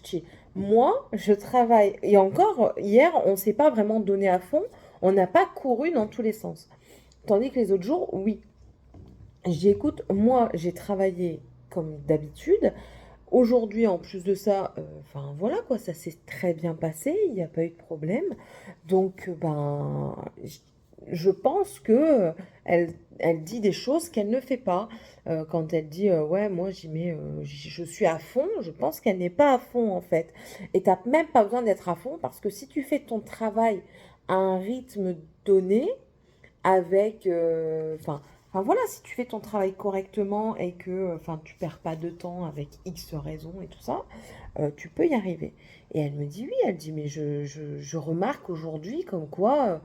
moi je travaille et encore hier on ne s'est pas vraiment donné à fond, on n'a pas couru dans tous les sens. Tandis que les autres jours, oui. Je dis écoute, moi j'ai travaillé comme d'habitude. Aujourd'hui, en plus de ça, enfin voilà quoi, ça s'est très bien passé, il n'y a pas eu de problème. Donc, ben, je pense que elle dit des choses qu'elle ne fait pas. Quand elle dit, ouais, moi je suis à fond, je pense qu'elle n'est pas à fond en fait. Et t'as même pas besoin d'être à fond parce que si tu fais ton travail à un rythme donné, avec, enfin voilà, si tu fais ton travail correctement et que, enfin, tu perds pas de temps avec X raisons et tout ça, tu peux y arriver. Et elle me dit oui, elle dit mais je remarque aujourd'hui comme quoi,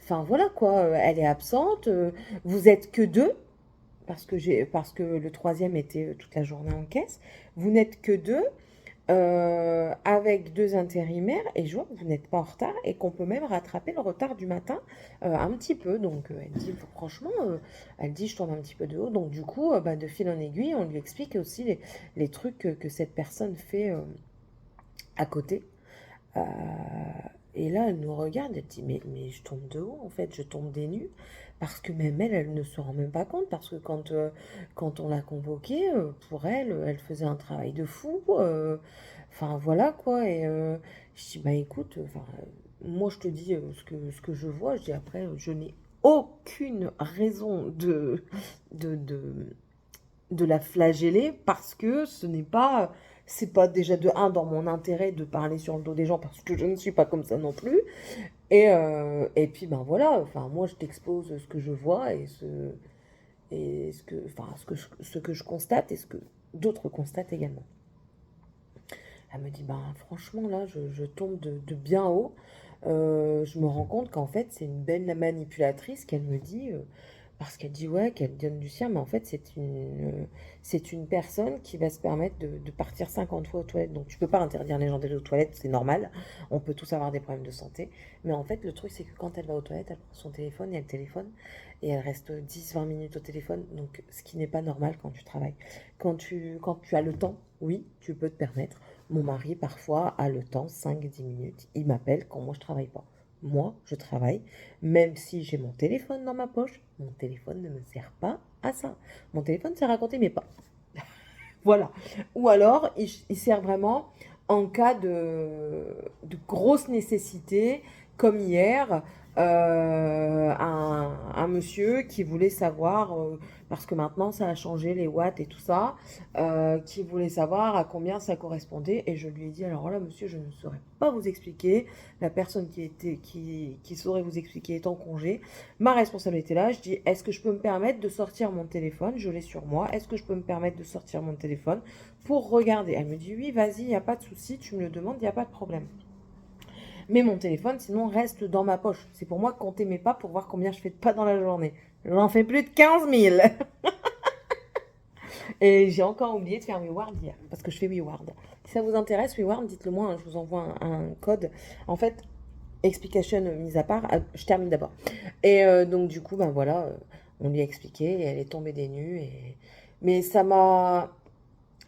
enfin voilà quoi, elle est absente, vous êtes que deux. Parce que le troisième était toute la journée en caisse. Vous n'êtes que deux avec 2 intérimaires et je vois que vous n'êtes pas en retard et qu'on peut même rattraper le retard du matin un petit peu. Donc elle dit franchement, elle dit je tourne un petit peu de haut. Donc du coup, bah, de fil en aiguille, on lui explique aussi les trucs que cette personne fait à côté. Euh, et là, elle nous regarde, elle dit mais je tombe de haut en fait, je tombe des nues. Parce que même elle, elle ne se rend même pas compte. Parce que quand on l'a convoquée, pour elle, elle faisait un travail de fou. Enfin voilà quoi. Et je dis bah écoute, enfin, moi je te dis ce que je vois. Je dis après, je n'ai aucune raison de, de, de la flageller parce que c'est pas déjà de un dans mon intérêt de parler sur le dos des gens parce que je ne suis pas comme ça non plus. Et puis ben voilà, enfin moi je t'expose ce que je vois et ce que je constate et ce que d'autres constatent également. Elle me dit ben franchement là je tombe de bien haut. Je me rends compte qu'en fait c'est une belle manipulatrice qu'elle me dit parce qu'elle dit ouais, qu'elle donne du sien, mais en fait, c'est une personne qui va se permettre de partir 50 fois aux toilettes. Donc, tu peux pas interdire les gens d'aller aux toilettes, c'est normal. On peut tous avoir des problèmes de santé. Mais en fait, le truc, c'est que quand elle va aux toilettes, elle prend son téléphone et elle téléphone. Et elle reste 10-20 minutes au téléphone. Donc, ce qui n'est pas normal quand tu travailles. Quand tu as le temps, oui, tu peux te permettre. Mon mari, parfois, a le temps, 5-10 minutes. Il m'appelle quand moi, je travaille pas. Moi, je travaille, même si j'ai mon téléphone dans ma poche, mon téléphone ne me sert pas à ça. Mon téléphone sert à raconter mes pas. Voilà. Ou alors, il sert vraiment en cas de grosse nécessité, comme hier, un monsieur qui voulait savoir, parce que maintenant ça a changé les watts et tout ça, qui voulait savoir à combien ça correspondait. Et je lui ai dit, alors là, monsieur, je ne saurais pas vous expliquer. La personne qui saurait vous expliquer est en congé. Ma responsabilité là, je dis, est-ce que je peux me permettre de sortir mon téléphone? Je l'ai sur moi. Est-ce que je peux me permettre de sortir mon téléphone pour regarder? Elle me dit, oui, vas-y, il n'y a pas de souci, tu me le demandes, il n'y a pas de problème. Mais mon téléphone, sinon, reste dans ma poche. C'est pour moi compter mes pas pour voir combien je fais de pas dans la journée. J'en fais plus de 15 000. Et j'ai encore oublié de faire WeWard hier, parce que je fais WeWard. Si ça vous intéresse, WeWard, dites-le moi, hein, je vous envoie un code. En fait, explication mise à part, je termine d'abord. Et donc du coup, ben voilà, on lui a expliqué et elle est tombée des nues. Mais ça m'a...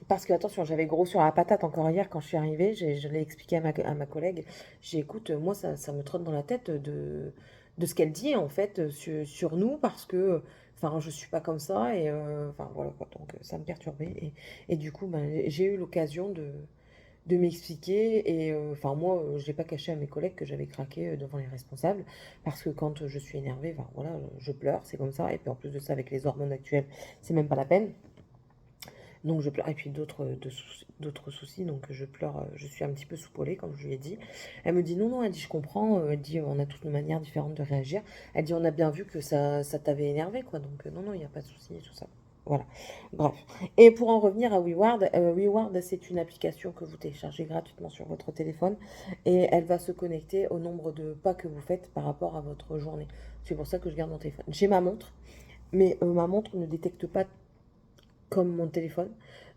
Parce que, attention, j'avais gros sur la patate encore hier quand je suis arrivée. Je l'ai expliqué à ma collègue. J'ai écoute, moi, ça me trotte dans la tête de ce qu'elle dit, en fait, sur nous, parce que, enfin, je suis pas comme ça. Et, enfin, voilà, quoi. Donc, ça me perturbait. Et du coup, ben, j'ai eu l'occasion de m'expliquer. Et, enfin, moi, je n'ai pas caché à mes collègues que j'avais craqué devant les responsables. Parce que quand je suis énervée, enfin, voilà, je pleure, c'est comme ça. Et puis, en plus de ça, avec les hormones actuelles, c'est même pas la peine. Donc je pleure, et puis d'autres soucis, donc je pleure, je suis un petit peu soupolée, comme je lui ai dit. Elle me dit non, non, elle dit je comprends, elle dit on a toutes nos manières différentes de réagir. Elle dit on a bien vu que ça t'avait énervé, quoi, donc non, non, il n'y a pas de souci, tout ça. Voilà, bref. Et pour en revenir à WeWard, WeWard c'est une application que vous téléchargez gratuitement sur votre téléphone et elle va se connecter au nombre de pas que vous faites par rapport à votre journée. C'est pour ça que je garde mon téléphone. J'ai ma montre, mais ma montre ne détecte pas comme mon téléphone.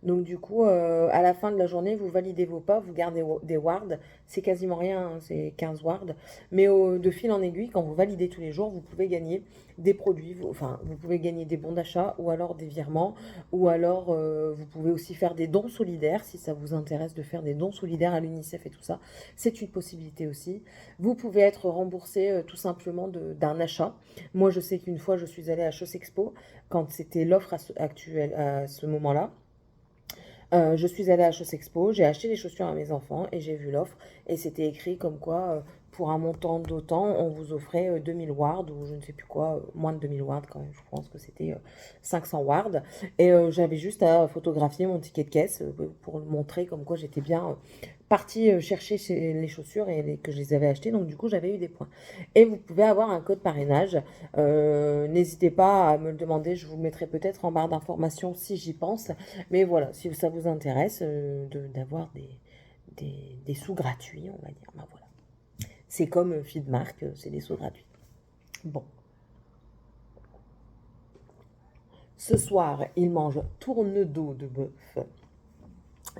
Donc du coup, à la fin de la journée, vous validez vos pas, vous gardez des wards. C'est quasiment rien, hein, c'est 15 wards. Mais de fil en aiguille, quand vous validez tous les jours, vous pouvez gagner des produits. Enfin, vous pouvez gagner des bons d'achat ou alors des virements. Ou alors, vous pouvez aussi faire des dons solidaires, si ça vous intéresse de faire des dons solidaires à l'UNICEF et tout ça. C'est une possibilité aussi. Vous pouvez être remboursé tout simplement d'un achat. Moi, je sais qu'une fois, je suis allée à Chausse Expo quand c'était l'offre actuelle à ce moment-là. Je suis allée à Chausse Expo, j'ai acheté des chaussures à mes enfants et j'ai vu l'offre et c'était écrit comme quoi pour un montant d'autant on vous offrait 2000 wards ou je ne sais plus quoi, moins de 2000 wards quand même, je pense que c'était 500 wards et j'avais juste à photographier mon ticket de caisse pour montrer comme quoi j'étais bien partie chercher les chaussures et que je les avais achetées, donc du coup j'avais eu des points. Et vous pouvez avoir un code parrainage, n'hésitez pas à me le demander, je vous le mettrai peut-être en barre d'informations si j'y pense. Mais voilà, si ça vous intéresse d'avoir des sous gratuits, on va dire. Ben voilà. C'est comme Feedmark, c'est des sous gratuits. Bon. Ce soir, il mange tourne-dos de bœuf.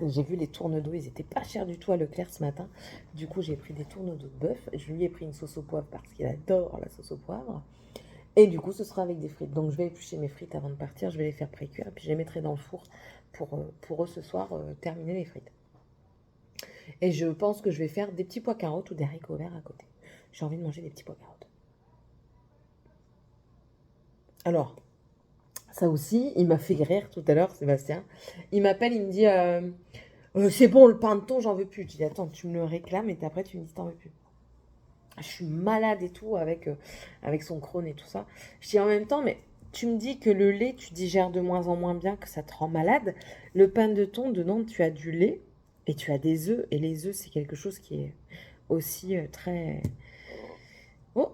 J'ai vu les tourne-dos, ils étaient pas chers du tout à Leclerc ce matin. Du coup, j'ai pris des tourne-dos de bœuf. Je lui ai pris une sauce au poivre parce qu'il adore la sauce au poivre. Et du coup, ce sera avec des frites. Donc, je vais éplucher mes frites avant de partir. Je vais les faire pré-cuire. Puis, je les mettrai dans le four pour eux ce soir terminer les frites. Et je pense que je vais faire des petits pois carottes ou des haricots verts à côté. J'ai envie de manger des petits pois carottes. Alors, ça aussi, il m'a fait rire tout à l'heure, Sébastien. Il m'appelle, il me dit c'est bon, le pain de thon, j'en veux plus. Je dis attends, tu me le réclames et après tu me dis t'en veux plus. Je suis malade et tout avec son Crohn et tout ça. Je dis en même temps, mais tu me dis que le lait, tu digères de moins en moins bien, que ça te rend malade. Le pain de thon, dedans, tu as du lait et tu as des œufs. Et les œufs, c'est quelque chose qui est aussi très... Oh,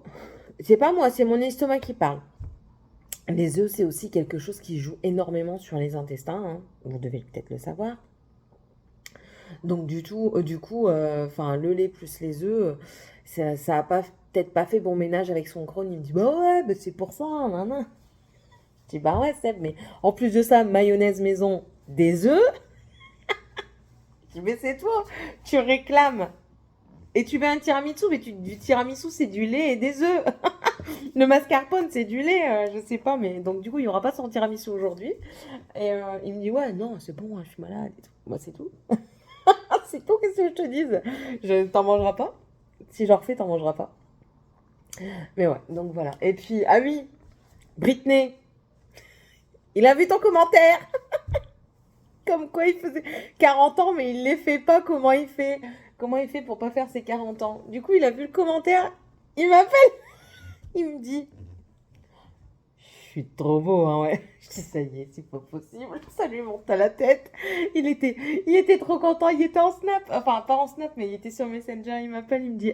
c'est pas moi, c'est mon estomac qui parle. Les œufs, c'est aussi quelque chose qui joue énormément sur les intestins, hein. Vous devez peut-être le savoir. Donc du coup, enfin le lait plus les œufs, ça a pas peut-être pas fait bon ménage avec son Crohn. Il me dit bah ouais, bah c'est pour ça, nan. Je dis bah ouais Seb, mais en plus de ça, mayonnaise maison, des œufs. Je dis mais c'est toi, tu réclames. Et tu veux un tiramisu, mais du tiramisu c'est du lait et des œufs. Le mascarpone c'est du lait, je sais pas, mais donc du coup il y aura pas son tiramisu aujourd'hui. Et il me dit ouais non c'est bon, hein, je suis malade et tout. Moi c'est tout. C'est tout, qu'est-ce que je te dise? T'en mangeras pas. Si je refais, t'en mangeras pas. Mais ouais, donc voilà. Et puis, ah oui, Britney, il a vu ton commentaire. Comme quoi il faisait 40 ans, mais il les fait pas. Comment il fait pour pas faire ses 40 ans? Du coup, il a vu le commentaire. Il m'appelle. Il me dit, je suis trop beau, hein, ouais. Je dis, ça y est, c'est pas possible. Ça lui monte à la tête. Il était trop content. Il était en snap. Enfin, pas en snap, mais il était sur Messenger. Il m'appelle, il me dit,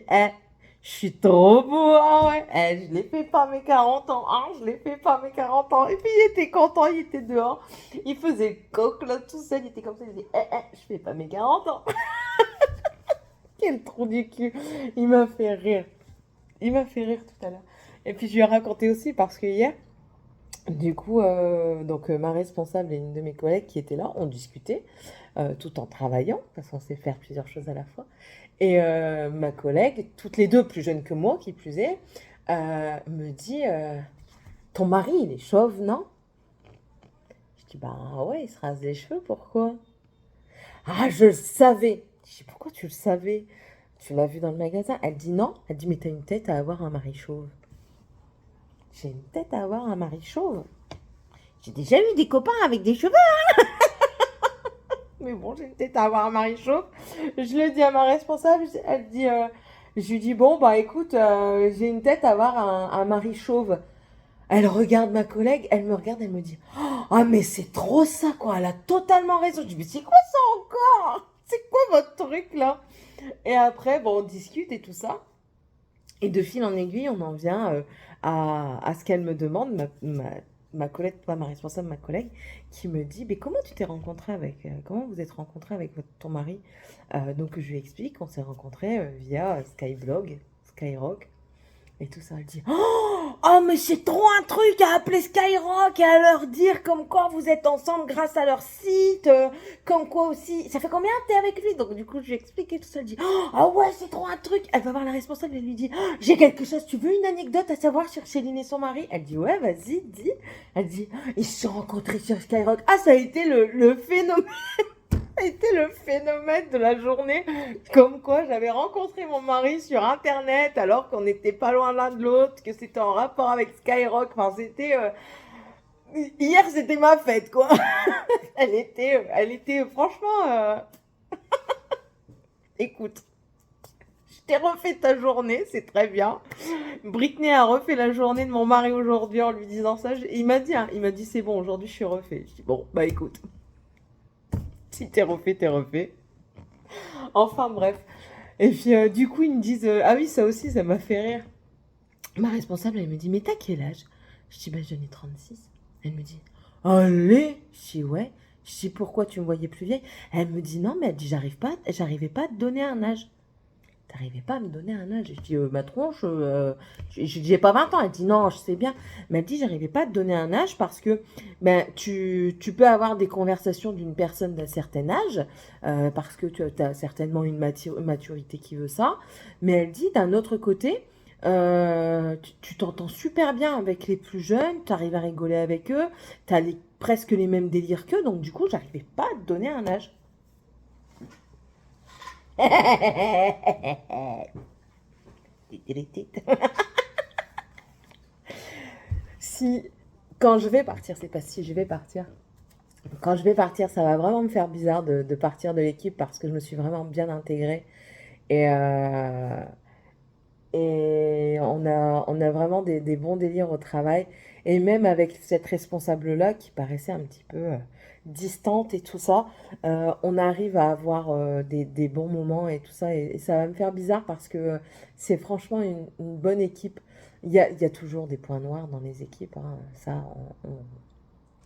je suis trop beau, ah ouais. Je l'ai fait pas mes 40 ans, hein. Je l'ai fait pas mes 40 ans. Et puis, il était content, il était dehors. Il faisait le coq, là, tout seul. Il était comme ça, il disait, je fais pas mes 40 ans. Quel trou du cul. Il m'a fait rire. Il m'a fait rire tout à l'heure. Et puis, je lui ai raconté aussi parce que hier, du coup, donc ma responsable et une de mes collègues qui étaient là, ont discuté tout en travaillant, parce qu'on sait faire plusieurs choses à la fois. Et ma collègue, toutes les deux plus jeunes que moi, qui plus est, me dit ton mari, il est chauve, non? Je dis bah ouais, il se rase les cheveux, pourquoi? Ah, je le savais. Je dis, pourquoi tu le savais? Tu l'as vu dans le magasin? Elle dit non. Elle dit, mais t'as une tête à avoir un mari chauve. J'ai une tête à avoir un mari chauve. J'ai déjà eu des copains avec des cheveux. Mais bon, j'ai une tête à avoir un mari chauve. Je le dis à ma responsable. Elle dit, je lui dis, bon, bah écoute, j'ai une tête à avoir un mari chauve. Elle regarde ma collègue, elle me regarde, elle me dit, ah mais c'est trop ça quoi, elle a totalement raison. Je dis, mais c'est quoi ça encore? C'est quoi votre truc là? Et après, bon, on discute et tout ça. Et de fil en aiguille, on en vient à ce qu'elle me demande, ma collègue, pas ma responsable, ma collègue, qui me dit, mais comment tu t'es rencontrée avec, comment vous êtes rencontrée avec ton mari? Donc je lui explique, on s'est rencontrés via Skyblog, Skyrock. Et tout ça, elle dit, oh mais c'est trop un truc à appeler Skyrock et à leur dire comme quoi vous êtes ensemble grâce à leur site, comme quoi aussi, ça fait combien t'es avec lui? Donc du coup je lui explique et tout ça, elle dit, ah ouais c'est trop un truc. Elle va voir la responsable et lui dit, j'ai quelque chose, tu veux une anecdote à savoir sur Céline et son mari? Elle dit, ouais vas-y, dis. Elle dit, ils se sont rencontrés sur Skyrock. Ah ça a été le phénomène. Ça a été le phénomène de la journée, comme quoi j'avais rencontré mon mari sur internet alors qu'on n'était pas loin l'un de l'autre, que c'était en rapport avec Skyrock. Enfin, c'était hier, c'était ma fête quoi. Elle était franchement. Écoute, je t'ai refait ta journée, c'est très bien. Britney a refait la journée de mon mari aujourd'hui en lui disant ça. Il m'a dit, hein, c'est bon, aujourd'hui je suis refait. Je dis bon, bah écoute. Si t'es refait, t'es refait. Enfin bref. Et puis du coup, ils me disent, ah oui, ça aussi, ça m'a fait rire. Ma responsable, elle me dit, mais t'as quel âge? Je dis, bah j'en ai 36. Elle me dit, allez? Je dis, ouais. Je dis, pourquoi tu me voyais plus vieille? Elle me dit, non, mais elle dit, j'arrivais pas à te donner un âge. T'arrivais pas à me donner un âge. Je dis, ma tronche, je dis, j'ai pas 20 ans. Elle dit, non, je sais bien. Mais elle dit, j'arrivais pas à te donner un âge parce que ben, tu peux avoir des conversations d'une personne d'un certain âge, parce que tu as certainement une maturité qui veut ça. Mais elle dit, d'un autre côté, tu t'entends super bien avec les plus jeunes, tu arrives à rigoler avec eux, tu as presque les mêmes délires qu'eux. Donc du coup, j'arrivais pas à te donner un âge. Si, quand je vais partir, c'est pas si je vais partir. Quand je vais partir, ça va vraiment me faire bizarre de partir de l'équipe parce que je me suis vraiment bien intégrée. Et, on a vraiment des bons délires au travail. Et même avec cette responsable-là qui paraissait un petit peu distante et tout ça, on arrive à avoir des bons moments et tout ça. Et ça va me faire bizarre parce que c'est franchement une bonne équipe. Il y a toujours des points noirs dans les équipes, hein. Ça,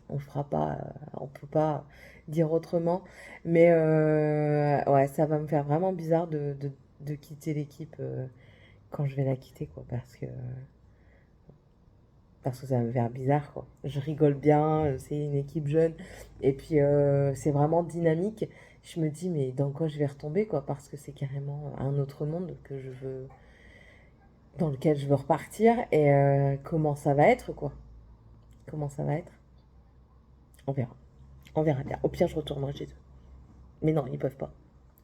on fera pas, on peut pas dire autrement. Mais ouais, ça va me faire vraiment bizarre de quitter l'équipe quand je vais la quitter, quoi, parce que ça va me faire bizarre, quoi. Je rigole bien, c'est une équipe jeune, et puis c'est vraiment dynamique. Je me dis, mais dans quoi je vais retomber, quoi, parce que c'est carrément un autre monde que je veux, dans lequel je veux repartir, et comment ça va être, quoi. Comment ça va être? On verra. On verra bien. Au pire, je retournerai chez eux. Mais non, ils peuvent pas.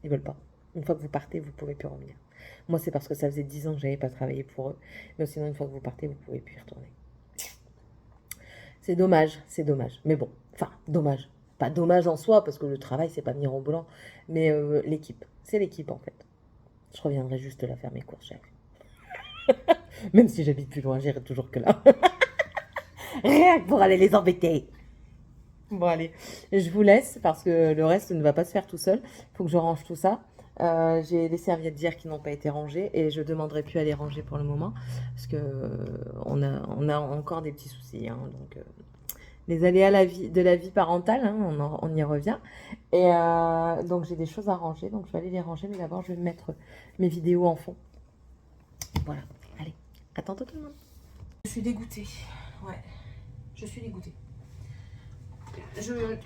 Ils veulent pas. Une fois que vous partez, vous pouvez plus revenir. Moi, c'est parce que ça faisait 10 ans que j'avais pas travaillé pour eux. Mais sinon, une fois que vous partez, vous pouvez plus y retourner. C'est dommage, c'est dommage. Mais bon, enfin, dommage. Pas dommage en soi, parce que le travail, c'est pas mirobolant. Mais l'équipe, c'est l'équipe en fait. Je reviendrai juste là faire mes courses, chef. Même si j'habite plus loin, j'irai toujours que là. Rien que pour aller les embêter. Bon, allez, je vous laisse parce que le reste ne va pas se faire tout seul. Il faut que je range tout ça. J'ai les serviettes d'hier qui n'ont pas été rangées et je demanderai plus à les ranger pour le moment parce que on a encore des petits soucis, hein, donc les aléas de la vie parentale, hein, on y revient. Et donc j'ai des choses à ranger, donc je vais aller les ranger, mais d'abord je vais mettre mes vidéos en fond. Voilà, allez, à tantôt tout le monde. Je suis dégoûtée, ouais, je suis dégoûtée.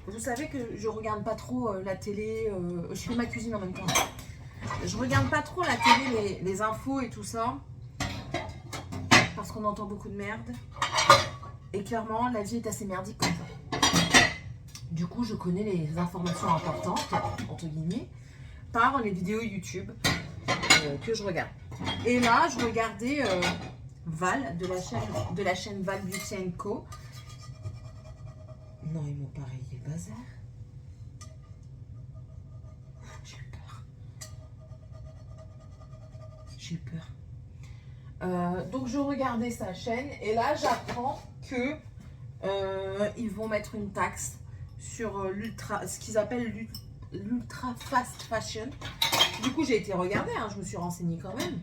Vous savez que je regarde pas trop la télé, je fais ma cuisine en même temps. Je regarde pas trop la télé, les infos et tout ça, parce qu'on entend beaucoup de merde. Et clairement, la vie est assez merdique comme ça. Du coup, je connais les informations importantes, entre guillemets, par les vidéos YouTube que je regarde. Et là, je regardais Val, de la chaîne Val Beauty Co. Non, ils m'ont pas rayé le bazar. J'ai eu peur. J'ai eu peur. Donc, je regardais sa chaîne et là, j'apprends que ils vont mettre une taxe sur ce qu'ils appellent l'ultra fast fashion. Du coup, j'ai été regarder, hein, je me suis renseignée quand même.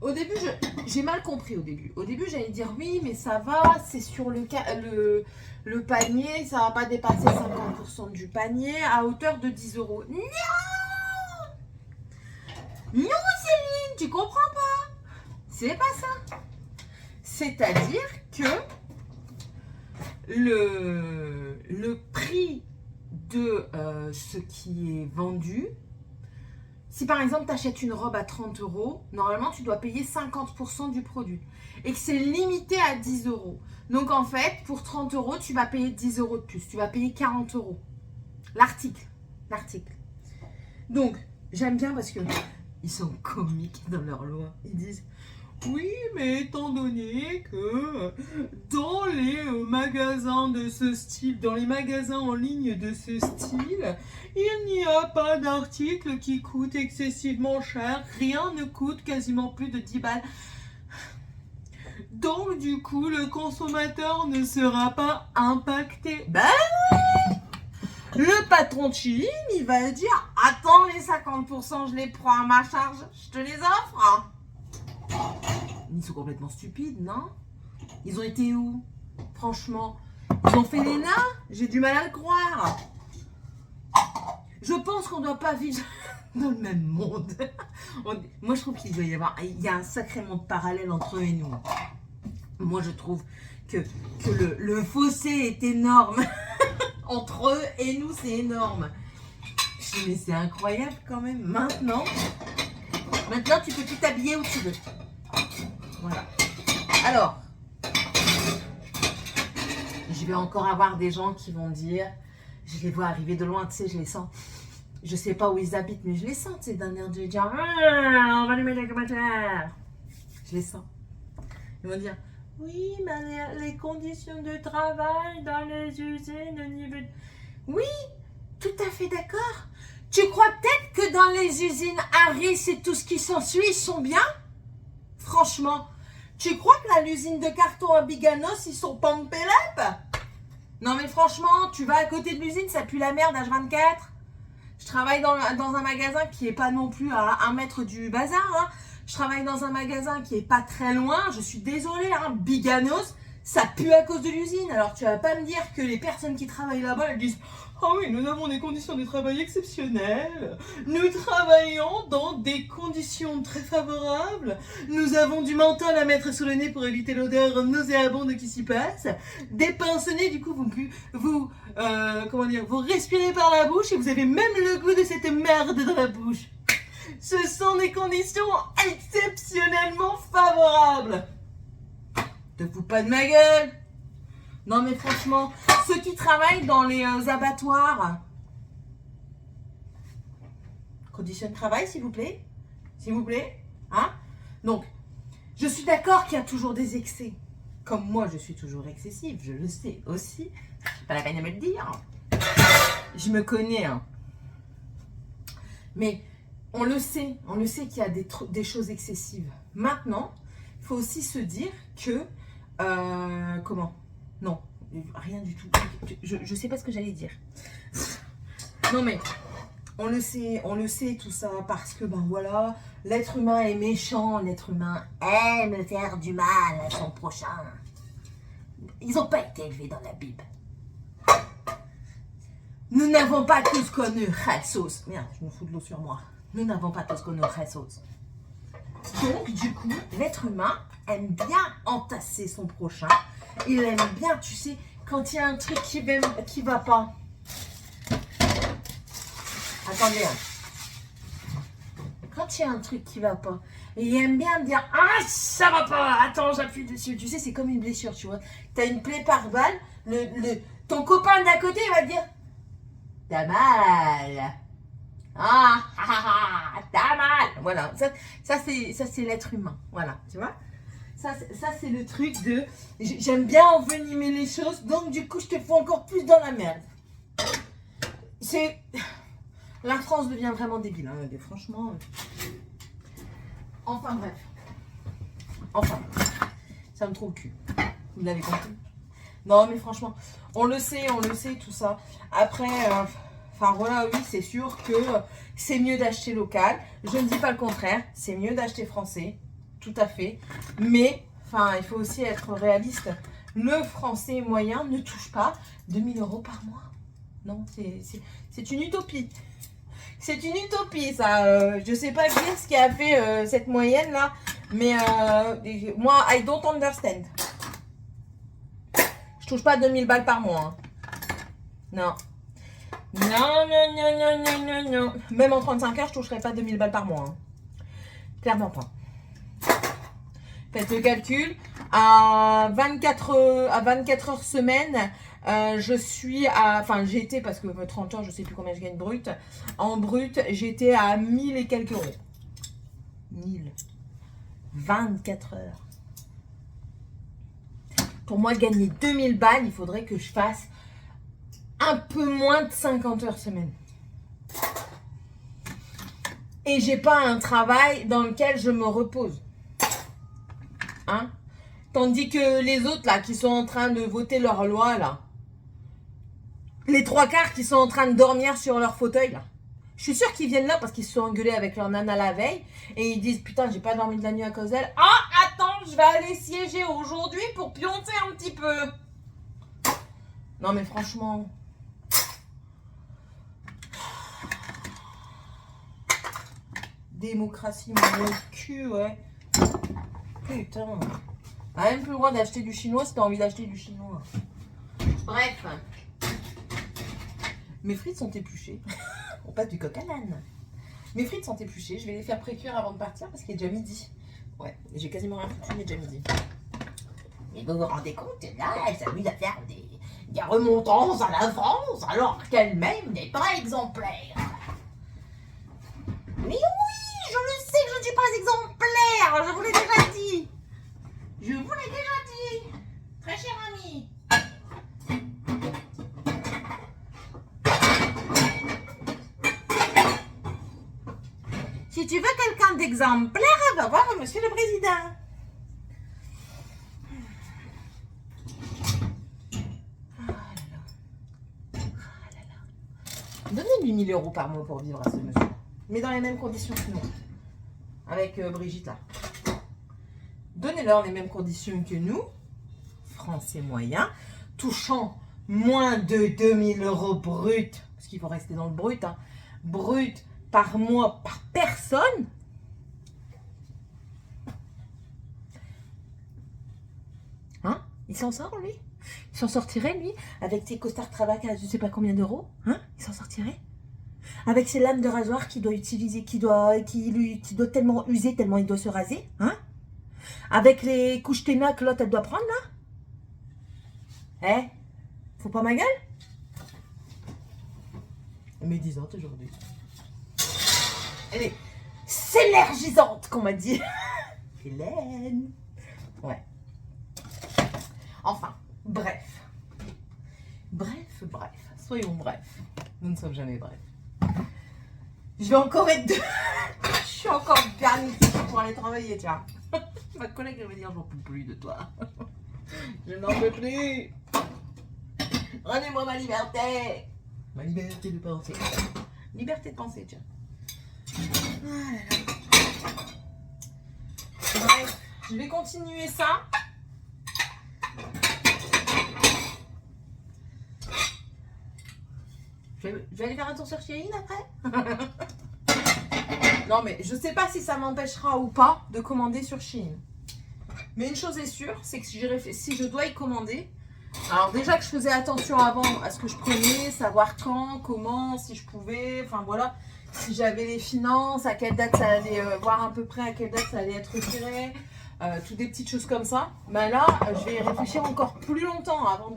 Au début, j'ai mal compris au début. Au début, j'allais dire oui, mais ça va, c'est sur le panier, ça va pas dépasser 50% du panier à hauteur de 10 euros. Non! Non, Céline, tu comprends pas. C'est pas ça. C'est-à-dire que le prix de ce qui est vendu, si par exemple tu achètes une robe à 30 euros, normalement tu dois payer 50% du produit et que c'est limité à 10 euros. Donc en fait, pour 30 euros, tu vas payer 10 euros de plus. Tu vas payer 40 euros. L'article. Donc, j'aime bien parce que ils sont comiques dans leur loi. Ils disent oui, mais étant donné que dans les magasins de ce style, dans les magasins en ligne de ce style, il n'y a pas d'article qui coûte excessivement cher. Rien ne coûte quasiment plus de 10 balles. Donc, du coup, le consommateur ne sera pas impacté. Ben oui! Le patron de Chili, il va dire attends, les 50%, je les prends à ma charge, je te les offre. Ils sont complètement stupides, non? Ils ont été où? Franchement, ils ont fait les nains? J'ai du mal à le croire. Je pense qu'on ne doit pas vivre dans le même monde. Moi, je trouve qu'il doit y avoir... Il y a un sacré monde parallèle entre eux et nous. Moi, je trouve que le fossé est énorme. Entre eux et nous, c'est énorme. Je dis, mais c'est incroyable quand même. Maintenant, tu peux plus t'habiller où tu veux. Voilà. Alors, je vais encore avoir des gens qui vont dire, je les vois arriver de loin, tu sais, je les sens. Je sais pas où ils habitent, mais je les sens, tu sais, d'un air de dire, on va lui mettre les commentaires. Je les sens. Ils vont dire, oui, mais les conditions de travail dans les usines au niveau... Oui, tout à fait d'accord. Tu crois peut-être que dans les usines Harris et tout ce qui s'ensuit, ils sont bien? Franchement, tu crois que l'usine de carton à Biganos, ils sont pumped up? Non mais franchement, tu vas à côté de l'usine, ça pue la merde H24. Je travaille dans un magasin qui est pas non plus à 1 mètre du bazar. Hein. Je travaille dans un magasin qui est pas très loin. Je suis désolée, hein, Biganos, ça pue à cause de l'usine. Alors tu vas pas me dire que les personnes qui travaillent là-bas, elles disent « Ah oui, nous avons des conditions de travail exceptionnelles. Nous travaillons dans des conditions très favorables. Nous avons du menthol à mettre sous le nez pour éviter l'odeur nauséabonde qui s'y passe. Des pince-nez, du coup, vous respirez par la bouche et vous avez même le goût de cette merde dans la bouche. Ce sont des conditions exceptionnellement favorables. Te fous pas de ma gueule. Non mais franchement, ceux qui travaillent dans les abattoirs, conditions de travail s'il vous plaît, hein. Donc, je suis d'accord qu'il y a toujours des excès, comme moi je suis toujours excessive, je le sais aussi, pas la peine de me le dire, je me connais, hein. Mais on le sait qu'il y a des choses excessives. Maintenant, il faut aussi se dire que, non, rien du tout. Je sais pas ce que j'allais dire. Non mais, on le sait tout ça parce que ben voilà, l'être humain est méchant, l'être humain aime faire du mal à son prochain. Ils n'ont pas été élevés dans la Bible. Nous n'avons pas tous connu Jesus. Merde, je me fous de l'eau sur moi. Nous n'avons pas tous connu Jesus. Donc, du coup, l'être humain aime bien entasser son prochain. Il aime bien, tu sais, quand il y a un truc qui va pas. Attendez. Quand il y a un truc qui va pas, il aime bien dire « Ah, ça va pas, attends, j'appuie dessus. » Tu sais, c'est comme une blessure, tu vois. Tu as une plaie par balle, ton copain d'à côté va te dire t'as mal. T'as mal. Voilà, ça c'est l'être humain. Voilà, tu vois. Ça c'est le truc de j'aime bien envenimer les choses, donc du coup je te fous encore plus dans la merde. La France devient vraiment débile, hein, franchement. Enfin bref. Ça me trouve le cul. Vous l'avez compris? Non mais franchement, on le sait tout ça. Après, enfin voilà, oui, c'est sûr que c'est mieux d'acheter local. Je ne dis pas le contraire, c'est mieux d'acheter français, tout à fait. Mais, enfin, il faut aussi être réaliste. Le français moyen ne touche pas 2000 € par mois. Non, c'est une utopie. C'est une utopie, ça. Je sais pas dire ce qui a fait cette moyenne là, mais moi, I don't understand. Je touche pas 2000 balles par mois. Hein. Non. Non. Même en 35 heures, je toucherai pas 2000 balles par mois. Hein. Clairement pas. Faites le calcul. À 24 heures semaine, je suis à... Enfin, j'étais, parce que 30 heures, je sais plus combien je gagne brut. En brut, j'étais à 1000 et quelques euros. 1000. 24 heures. Pour moi, gagner 2000 balles, il faudrait que je fasse un peu moins de 50 heures semaine. Et j'ai pas un travail dans lequel je me repose. Hein? Tandis que les autres, là, qui sont en train de voter leur loi, là, les 3/4 qui sont en train de dormir sur leur fauteuil, là, je suis sûre qu'ils viennent là parce qu'ils se sont engueulés avec leur nana la veille et ils disent, putain, j'ai pas dormi de la nuit à cause d'elle. Ah, attends, je vais aller siéger aujourd'hui pour pioncer un petit peu. Non, mais franchement... Démocratie, mon cul, ouais. Putain. T'as même plus le droit d'acheter du chinois si t'as envie d'acheter du chinois. Bref. Mes frites sont épluchées. On passe du coq à l'âne. Mes frites sont épluchées. Je vais les faire pré-cuire avant de partir parce qu'il est déjà midi. Ouais, j'ai quasiment rien foutu, mais déjà midi. Mais vous vous rendez compte, là, elle s'amuse à faire des remontrances à la France alors qu'elle-même n'est pas exemplaire. Mais oui, je le sais que je ne suis pas exemplaire. Je vous l'ai déjà dit. Je vous l'ai déjà dit. Très cher ami. Si tu veux quelqu'un d'exemplaire, va voir monsieur le président. Donnez-lui 1000 € par mois pour vivre à ce monsieur. Mais dans les mêmes conditions que nous. Avec Brigitte là. Donnez-leur les mêmes conditions que nous. Français moyen. Touchant moins de 2000 € brut. Parce qu'il faut rester dans le brut. Hein, brut par mois par personne. Hein? Il s'en sort lui? Il s'en sortirait lui? Avec ses costards cravates à je sais pas combien d'euros? Hein? Il s'en sortirait? Avec ses lames de rasoir qu'il doit utiliser, qui doit tellement user, tellement il doit se raser, hein? Avec les couches téna que l'autre elle doit prendre là? Faut pas ma gueule? Médisante aujourd'hui. Elle est s'élergisante qu'on m'a dit. Hélène. Ouais. Enfin, bref. Bref. Soyons brefs. Nous ne sommes jamais brefs. Je vais encore être Je suis encore bien ici pour aller travailler, tiens. Ma collègue elle va dire j'en peux plus de toi. Je n'en peux plus. Rendez-moi ma liberté. Ma liberté de penser. Liberté de penser, tiens. Ah là là. Bref, je vais continuer ça. Je vais aller faire un tour sur Shein après. Non mais je sais pas si ça m'empêchera ou pas de commander sur Shein. Mais une chose est sûre, c'est que si je dois y commander, alors déjà que je faisais attention avant à ce que je prenais, savoir quand, comment, si je pouvais, enfin voilà, si j'avais les finances, à quelle date ça allait, voir à peu près à quelle date ça allait être retiré, toutes des petites choses comme ça. Ben là, je vais y réfléchir encore plus longtemps avant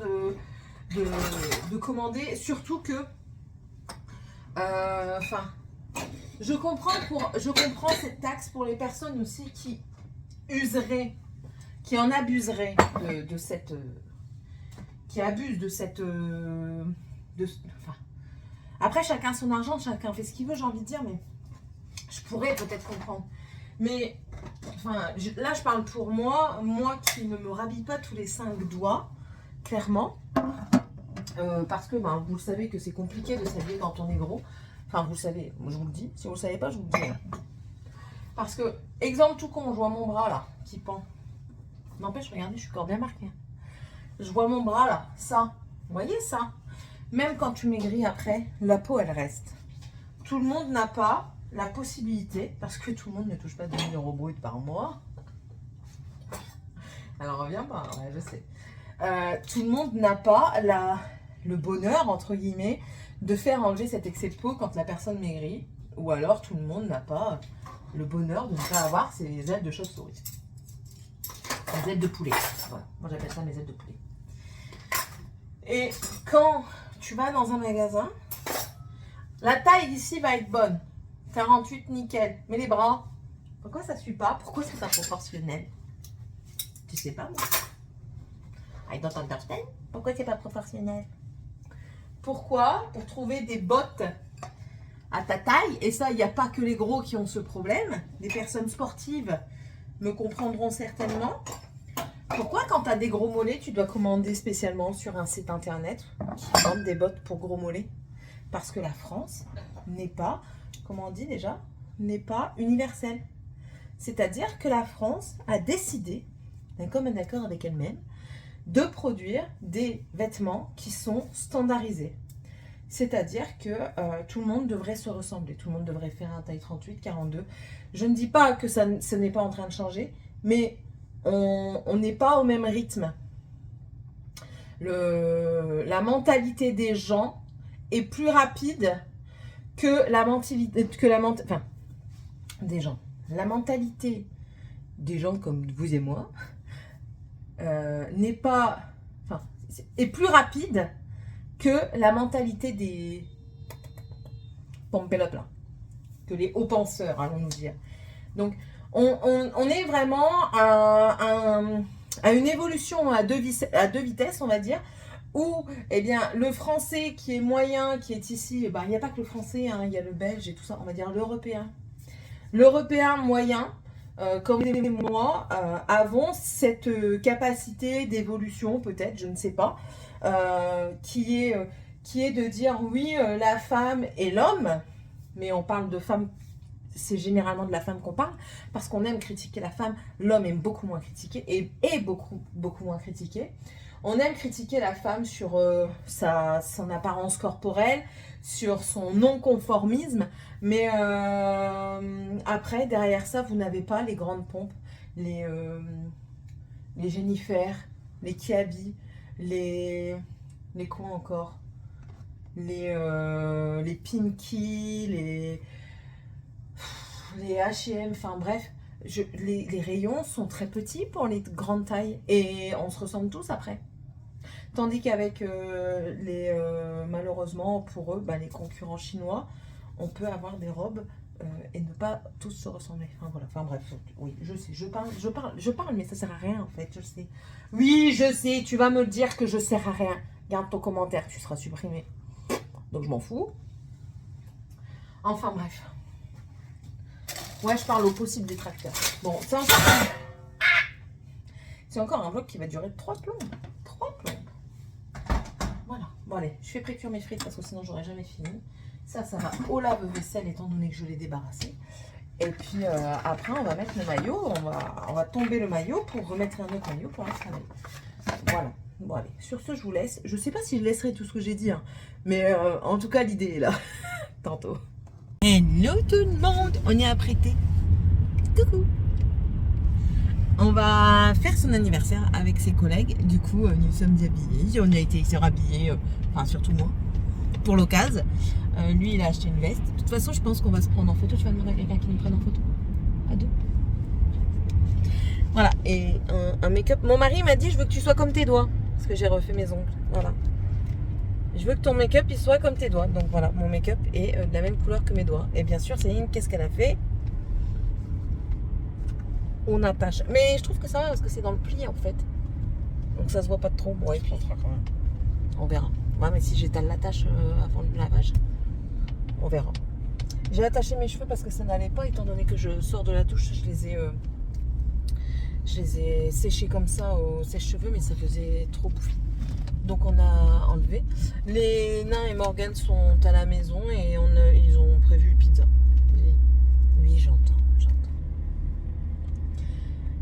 de commander, surtout que, enfin, je comprends cette taxe pour les personnes aussi qui useraient, qui en abuseraient de cette, qui abusent de cette, enfin, après chacun son argent, chacun fait ce qu'il veut, j'ai envie de dire, mais je pourrais peut-être comprendre. Mais, enfin, là je parle pour moi qui ne me rhabille pas tous les 5 doigts, clairement. Parce que ben, vous le savez que c'est compliqué de s'habiller quand on est gros. Enfin, vous le savez, je vous le dis. Si vous ne le savez pas, je vous le dis. Parce que, exemple tout con, je vois mon bras là, qui pend. N'empêche, regardez, je suis encore bien marquée. Je vois mon bras là, ça. Vous voyez ça? Même quand tu maigris après, la peau, elle reste. Tout le monde n'a pas la possibilité, parce que tout le monde ne touche pas 2000 € brut par mois. Alors, reviens pas, ouais, je sais. Tout le monde n'a pas le bonheur, entre guillemets, de faire enlever cet excès de peau quand la personne maigrit. Ou alors, tout le monde n'a pas le bonheur de ne pas avoir ses ailes de chauve-souris. Les ailes de poulet. Voilà, moi j'appelle ça mes ailes de poulet. Et quand tu vas dans un magasin, la taille ici va être bonne. 48, nickel. Mais les bras, pourquoi ça ne suit pas? Pourquoi c'est pas proportionnel? Tu sais pas, moi. I don't understand. Pourquoi c'est pas proportionnel? Pourquoi? Pour trouver des bottes à ta taille. Et ça, il n'y a pas que les gros qui ont ce problème. Les personnes sportives me comprendront certainement. Pourquoi quand tu as des gros mollets, tu dois commander spécialement sur un site internet qui vend des bottes pour gros mollets? Parce que la France n'est pas, comment on dit déjà, n'est pas universelle. C'est-à-dire que la France a décidé, d'un commun accord avec elle-même, de produire des vêtements qui sont standardisés. C'est-à-dire que tout le monde devrait se ressembler. Tout le monde devrait faire un taille 38, 42. Je ne dis pas que ce n'est pas en train de changer, mais on n'est pas au même rythme. La mentalité des gens est plus rapide que la mentalité des gens. La mentalité des gens comme vous et moi n'est pas, enfin, est plus rapide que la mentalité des pompelotes là, que les hauts penseurs, allons-nous dire. Donc, on est vraiment à une évolution à deux vitesses, on va dire, où eh bien, le français qui est moyen, qui est ici, ben, il n'y a pas que le français, hein, il y a le belge et tout ça, on va dire l'européen. L'européen moyen, comme vous et moi, avons cette capacité d'évolution, peut-être, je ne sais pas, qui est de dire oui, la femme et l'homme, mais on parle de femme, c'est généralement de la femme qu'on parle, parce qu'on aime critiquer la femme, l'homme aime beaucoup moins critiquer, et est beaucoup moins critiqué. On aime critiquer la femme sur son apparence corporelle, sur son non-conformisme, mais après, derrière ça, vous n'avez pas les grandes pompes, les Jennifer, les Kiabi, les quoi encore, les Pinky, les H&M, enfin bref, les rayons sont très petits pour les grandes tailles et on se ressemble tous après. Tandis qu'avec malheureusement pour eux, bah, les concurrents chinois, on peut avoir des robes et ne pas tous se ressembler. Enfin voilà, enfin bref, oui, je sais, je parle, mais ça sert à rien en fait, je sais. Oui, je sais, tu vas me dire que je sers à rien. Garde ton commentaire, tu seras supprimé. Donc je m'en fous. Enfin bref. Ouais, je parle au possible détracteur. Bon, c'est encore un vlog qui va durer 3 plombes. 3 plombes. Voilà. Bon allez, je fais précuire mes frites parce que sinon j'aurais jamais fini. Ça va au lave-vaisselle étant donné que je l'ai débarrassé. Et puis après, on va mettre le maillot. On va tomber le maillot pour remettre un autre maillot pour installer. Voilà. Bon allez, sur ce, je vous laisse. Je sais pas si je laisserai tout ce que j'ai dit, hein, mais en tout cas, l'idée est là. Tantôt. Hello tout le monde, on est apprêté. Coucou. On va faire son anniversaire avec ses collègues. Du coup, nous sommes habillés. On a été rhabillés, enfin surtout moi, pour l'occasion. Lui, il a acheté une veste. De toute façon, je pense qu'on va se prendre en photo. Tu vas demander à quelqu'un qui nous prenne en photo. À deux. Voilà, et un make-up. Mon mari m'a dit, je veux que tu sois comme tes doigts. Parce que j'ai refait mes ongles. Voilà. Je veux que ton make-up il soit comme tes doigts. Donc voilà, mon make-up est de la même couleur que mes doigts. Et bien sûr, Céline, qu'est-ce qu'elle a fait? On attache. Mais je trouve que ça va parce que c'est dans le pli en fait. Donc ça se voit pas de trop. Bon, et puis, quand même. on verra. Ouais, mais si j'étale la tâche avant le lavage, on verra. J'ai attaché mes cheveux parce que ça n'allait pas, étant donné que je sors de la douche, je les ai séchés comme ça au sèche-cheveux, mais ça faisait trop bouffi. Donc on a enlevé. Les nains et Morgane sont à la maison et ils ont prévu pizza. Oui, j'entends.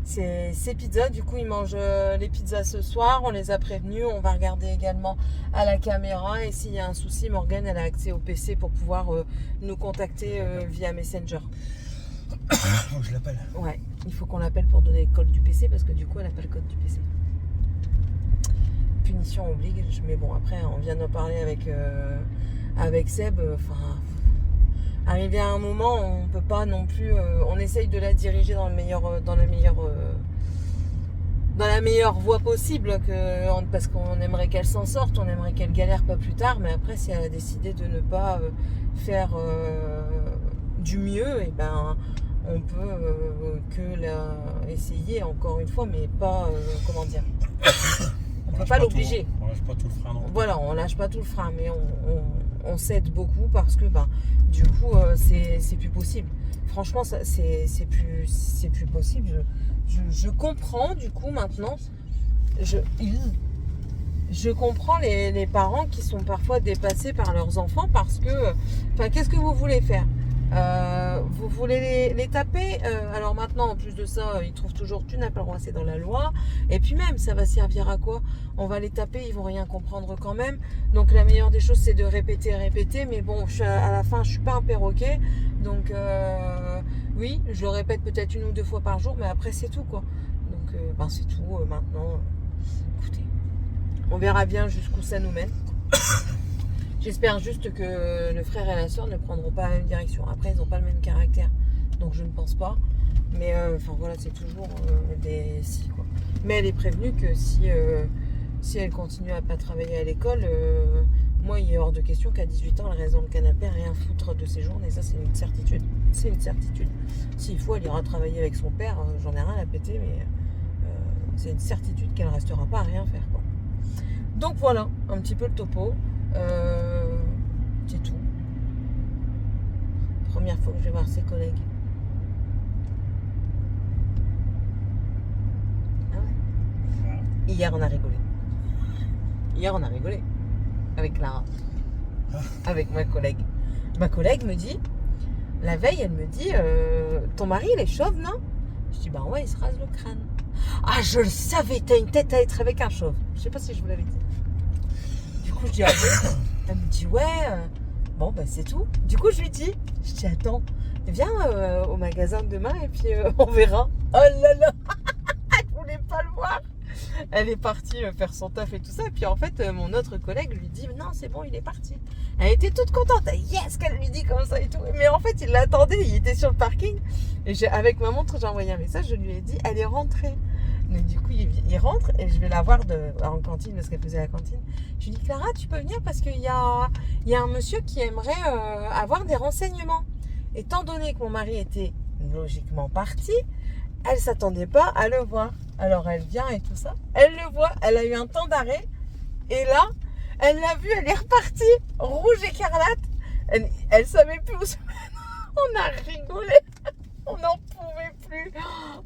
C'est pizza, du coup ils mangent les pizzas ce soir, on les a prévenus, on va regarder également à la caméra et s'il y a un souci, Morgane elle a accès au PC pour pouvoir nous contacter via Messenger. Faut que je l'appelle. Ouais, il faut qu'on l'appelle pour donner le code du PC parce que du coup elle n'a pas le code du PC. Punition oblige, mais bon après on vient de parler avec Seb, enfin... Arrivé à un moment, on peut pas non plus. On essaye de la diriger dans la meilleure voie possible, parce qu'on aimerait qu'elle s'en sorte, on aimerait qu'elle galère pas plus tard. Mais après, si elle a décidé de ne pas faire du mieux, et ben, on peut que essayer encore une fois, mais pas comment dire. On peut pas l'obliger. On lâche pas tout le frein. Non. Voilà, on lâche pas tout le frein, mais on s'aide beaucoup parce que ben, du coup c'est plus possible. Franchement, c'est plus possible. Je comprends du coup maintenant. Je comprends les parents qui sont parfois dépassés par leurs enfants parce que, enfin, qu'est-ce que vous voulez faire? Vous voulez les taper? Alors maintenant, en plus de ça, ils trouvent toujours tu n'as pas le droit, c'est dans la loi. Et puis même, ça va servir à quoi? On va les taper, ils vont rien comprendre quand même. Donc la meilleure des choses, c'est de répéter. Mais bon, à la fin, je suis pas un perroquet. Donc oui, je le répète peut-être 1 ou 2 fois par jour, mais après c'est tout quoi. Donc ben, c'est tout maintenant. Écoutez, on verra bien jusqu'où ça nous mène. J'espère juste que le frère et la soeur ne prendront pas la même direction. Après, ils n'ont pas le même caractère, donc je ne pense pas. Mais enfin voilà, c'est toujours des si quoi. Mais elle est prévenue que si elle continue à pas travailler à l'école, moi il est hors de question qu'à 18 ans elle reste dans le canapé, rien foutre de ses journées. Ça c'est une certitude. C'est une certitude. S'il faut, elle ira travailler avec son père. J'en ai rien à péter, mais c'est une certitude qu'elle restera pas à rien faire quoi. Donc voilà, un petit peu le topo. C'est tout. Première fois que je vais voir ses collègues. Ah ouais. Voilà. Hier on a rigolé. Avec Clara. Avec ma collègue. Ma collègue me dit, la veille elle me dit, ton mari il est chauve non? Je dis bah ouais, il se rase le crâne. Ah je le savais, t'as une tête à être avec un chauve. Je sais pas si je vous l'avais dit. Du coup je dis ah bon? Elle me dit ouais, bon bah c'est tout. Du coup je lui dis, attends, viens au magasin demain et puis on verra. Oh là là, elle voulait pas le voir. Elle est partie faire son taf et tout ça. Et puis en fait mon autre collègue lui dit non c'est bon il est parti. Elle était toute contente, yes qu'elle lui dit comme ça et tout. Mais en fait il l'attendait, il était sur le parking. Et avec ma montre j'ai envoyé un message, je lui ai dit elle est rentrée. Donc du coup il rentre et je vais la voir en cantine parce qu'elle faisait la cantine. Je lui dis Clara tu peux venir parce qu'il y a un monsieur qui aimerait avoir des renseignements. Étant donné que mon mari était logiquement parti, elle s'attendait pas à le voir. Alors elle vient et tout ça, elle le voit, elle a eu un temps d'arrêt et là elle l'a vu, elle est repartie rouge écarlate. Elle savait plus où se mettre. On a rigolé. On n'en pouvait plus.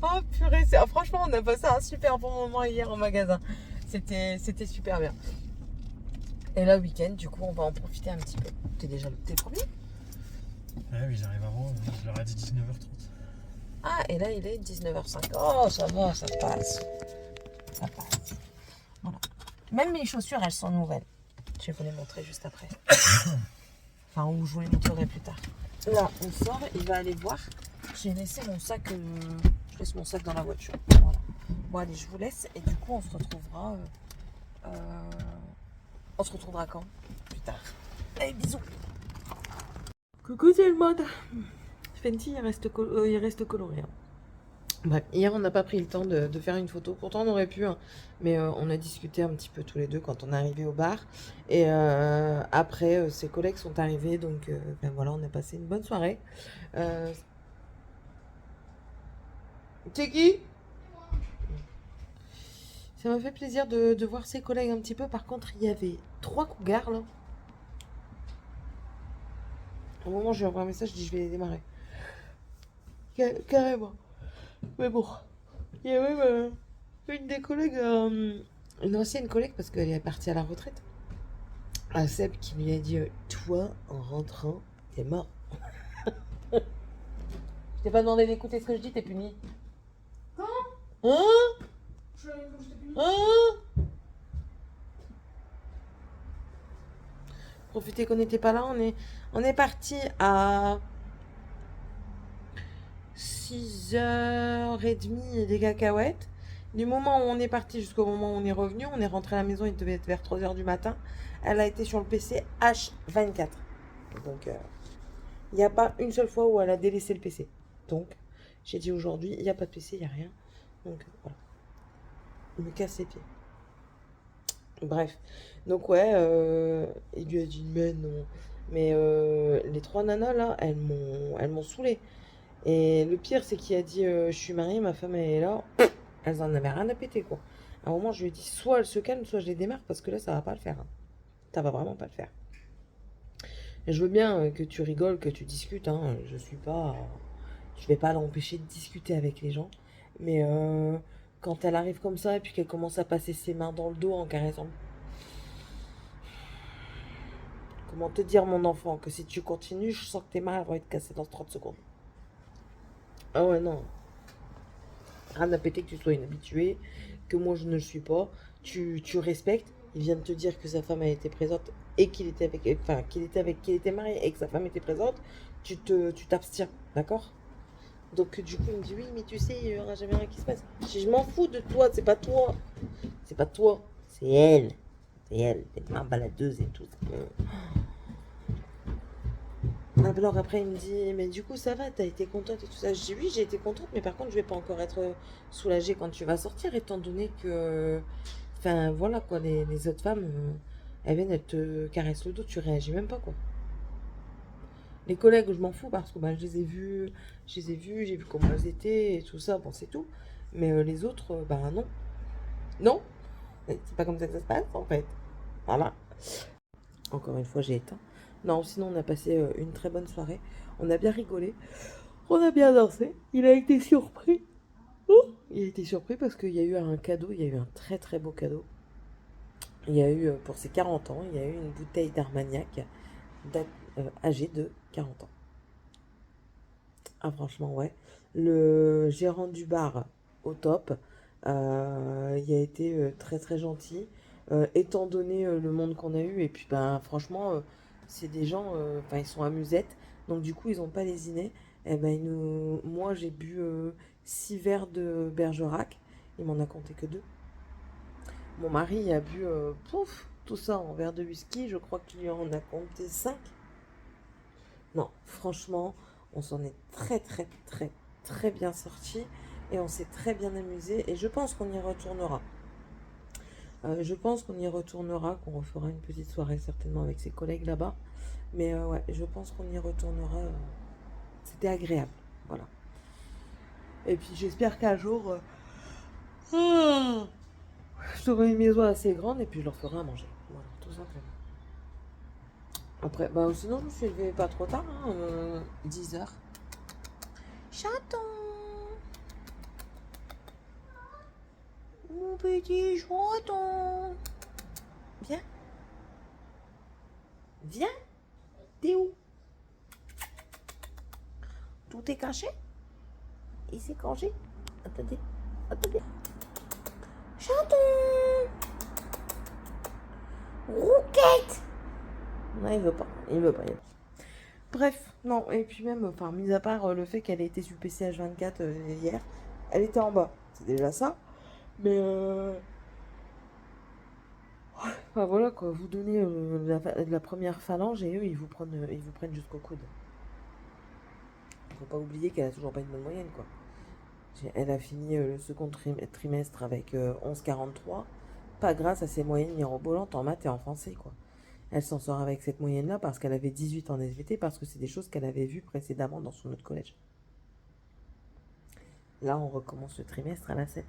Oh purée, franchement on a passé un super bon moment hier au magasin. C'était super bien. Et là week-end, du coup on va en profiter un petit peu. T'es promis? Ouais oui j'arrive avant, je leur ai dit 19h30. Ah et là il est 19h05. Oh ça va, ça passe. Ça passe. Voilà. Même mes chaussures elles sont nouvelles. Je vais vous les montrer juste après. Enfin ou je vous les montrerai plus tard. Là on sort, il va aller voir. J'ai laissé mon sac, je laisse mon sac dans la voiture. Voilà. Bon allez, je vous laisse et du coup on se retrouvera quand? Plus tard. Allez, bisous. Coucou c'est le mode. Fenty il reste coloré. Hein. Bref, hier on n'a pas pris le temps de faire une photo. Pourtant on aurait pu, hein. Mais on a discuté un petit peu tous les deux quand on est arrivé au bar. Et après, ses collègues sont arrivés, donc ben voilà, on a passé une bonne soirée. Euh, C'est qui? Ça m'a fait plaisir de voir ses collègues un petit peu. Par contre, il y avait 3 cougars là. Au moment où je lui envoie un message, je dis je vais les démarrer. Carrément. Mais bon, il y a même une des collègues, une ancienne collègue, parce qu'elle est partie à la retraite, à Seb, qui lui a dit toi, en rentrant, t'es mort. Je t'ai pas demandé d'écouter ce que je dis, t'es puni. Quand Hein? Comme je t'ai puni. Hein? Profitez qu'on n'était pas là, on est parti à 6h30 des cacahuètes. Du moment où on est parti jusqu'au moment où on est revenu, on est rentré à la maison, il devait être vers 3h du matin. Elle a été sur le PC H24. Donc, il n'y a pas une seule fois où elle a délaissé le PC. Donc, j'ai dit aujourd'hui, il n'y a pas de PC, il n'y a rien. Donc, voilà. Il me casse les pieds. Bref. Donc, ouais, il lui a dit, mais non. Mais les 3 nanas, là, elles m'ont saoulée. Et le pire, c'est qu'il a dit je suis mariée, ma femme elle est là. Elles en avaient rien à péter, quoi. À un moment, je lui ai dit soit elle se calme, soit je les démarre, parce que là, ça va pas le faire, hein. Ça va vraiment pas le faire. Et je veux bien que tu rigoles, que tu discutes, hein. Je suis pas. Je vais pas l'empêcher de discuter avec les gens. Mais quand elle arrive comme ça et puis qu'elle commence à passer ses mains dans le dos en caressant. Comment te dire, mon enfant, que si tu continues, je sens que tes mains vont être cassées dans 30 secondes. Ah ouais, non. Rien à péter que tu sois inhabitué, que moi je ne le suis pas. Tu respectes. Il vient de te dire que sa femme a été présente et qu'il était avec, enfin qu'il était marié et que sa femme était présente. Tu t'abstiens, d'accord? Donc du coup il me dit oui, mais tu sais, il n'y aura jamais rien qui se passe. Je m'en fous de toi, c'est pas toi, c'est pas toi, c'est elle, c'est elle, t'es ma baladeuse et tout. Alors après, il me dit, mais du coup, ça va, t'as été contente et tout ça. Je dis, oui, j'ai été contente, mais par contre, je vais pas encore être soulagée quand tu vas sortir, étant donné que, enfin, voilà, quoi, les autres femmes, elles viennent, elles te caressent le dos, tu réagis même pas, quoi. Les collègues, je m'en fous parce que bah, j'ai vu comment elles étaient et tout ça, bon, c'est tout. Mais les autres, bah non. Non, c'est pas comme ça que ça se passe, en fait. Voilà. Encore une fois, j'ai éteint. Non, sinon, on a passé une très bonne soirée. On a bien rigolé. On a bien dansé. Il a été surpris. Oh, il a été surpris parce qu'il y a eu un cadeau. Il y a eu un très très beau cadeau. Il y a eu, pour ses 40 ans, il y a eu une bouteille d'Armagnac âgée de 40 ans. Ah, franchement, ouais. Le gérant du bar, au top. Il a été très très gentil. Étant donné le monde qu'on a eu. Et puis, ben, franchement, c'est des gens, enfin, ils sont à musette. Donc, du coup, ils n'ont pas lésiné. Et ben, moi, j'ai bu 6 verres de Bergerac. Il m'en a compté que 2. Mon mari a bu, pouf, tout ça en verre de whisky. Je crois qu'il en a compté 5. Non, franchement, on s'en est très très très très bien sorti et on s'est très bien amusé et je pense qu'on y retournera. Je pense qu'on y retournera, qu'on refera une petite soirée certainement avec ses collègues là-bas. Mais ouais, je pense qu'on y retournera. C'était agréable, voilà. Et puis j'espère qu'un jour, j'aurai une maison assez grande et puis je leur ferai à manger. Voilà, tout simplement. Après, bah sinon je me suis levée pas trop tard, hein, 10h. Chaton, mon petit chaton. Viens. Viens. T'es où? Tout est caché? Il s'est caché? Attendez. Attendez. Chaton. Rouquette. Non, il veut pas. Il veut pas. Il veut pas. Bref, non. Et puis même, enfin, mis à part le fait qu'elle ait été sur le PCH 24 hier, elle était en bas. C'est déjà ça. Mais enfin, voilà quoi, vous donnez la première phalange et eux ils vous prennent jusqu'au coude. Faut pas oublier qu'elle a toujours pas une bonne moyenne quoi. Elle a fini le second trimestre avec 11,43. Pas grâce à ses moyennes mirobolantes en maths et en français, quoi. Elle s'en sort avec cette moyenne-là parce qu'elle avait 18 en SVT, parce que c'est des choses qu'elle avait vues précédemment dans son autre collège. Là, on recommence le trimestre à la 7.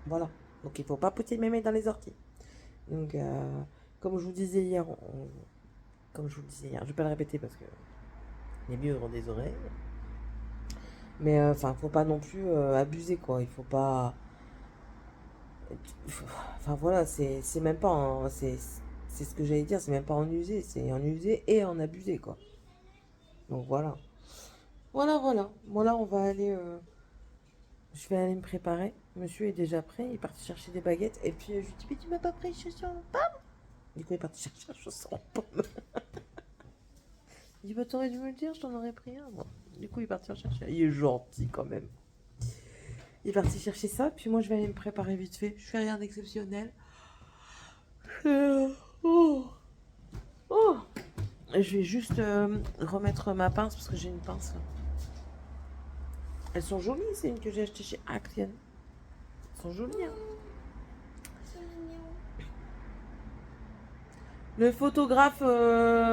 Voilà. Donc, il ne faut pas pousser mémé dans les orties. Donc, comme je vous disais hier, je ne vais pas le répéter parce que les mieux auront des oreilles. Mais, enfin, faut pas non plus abuser, quoi. Il faut pas... Enfin, voilà, c'est même pas... C'est ce que j'allais dire, c'est même pas en user, c'est en user et en abuser, quoi. Donc, voilà. Voilà. Bon, là, on va aller... Je vais aller me préparer. Monsieur est déjà prêt. Il est parti chercher des baguettes. Et puis, je lui dis, mais tu m'as pas pris les chaussures en pomme? Du coup, il est parti chercher les chaussures en pomme. Il dit, bah, t'aurais dû me le dire, je t'en aurais pris un. Bon. Du coup, il est parti en chercher. Il est gentil, quand même. Il est parti chercher ça. Puis moi, je vais aller me préparer vite fait. Je fais rien d'exceptionnel. Oh. Je vais juste remettre ma pince parce que j'ai une pince là. Elles sont jolies, c'est une que j'ai achetée chez Action. Elles sont jolies, hein. C'est mignon. Le photographe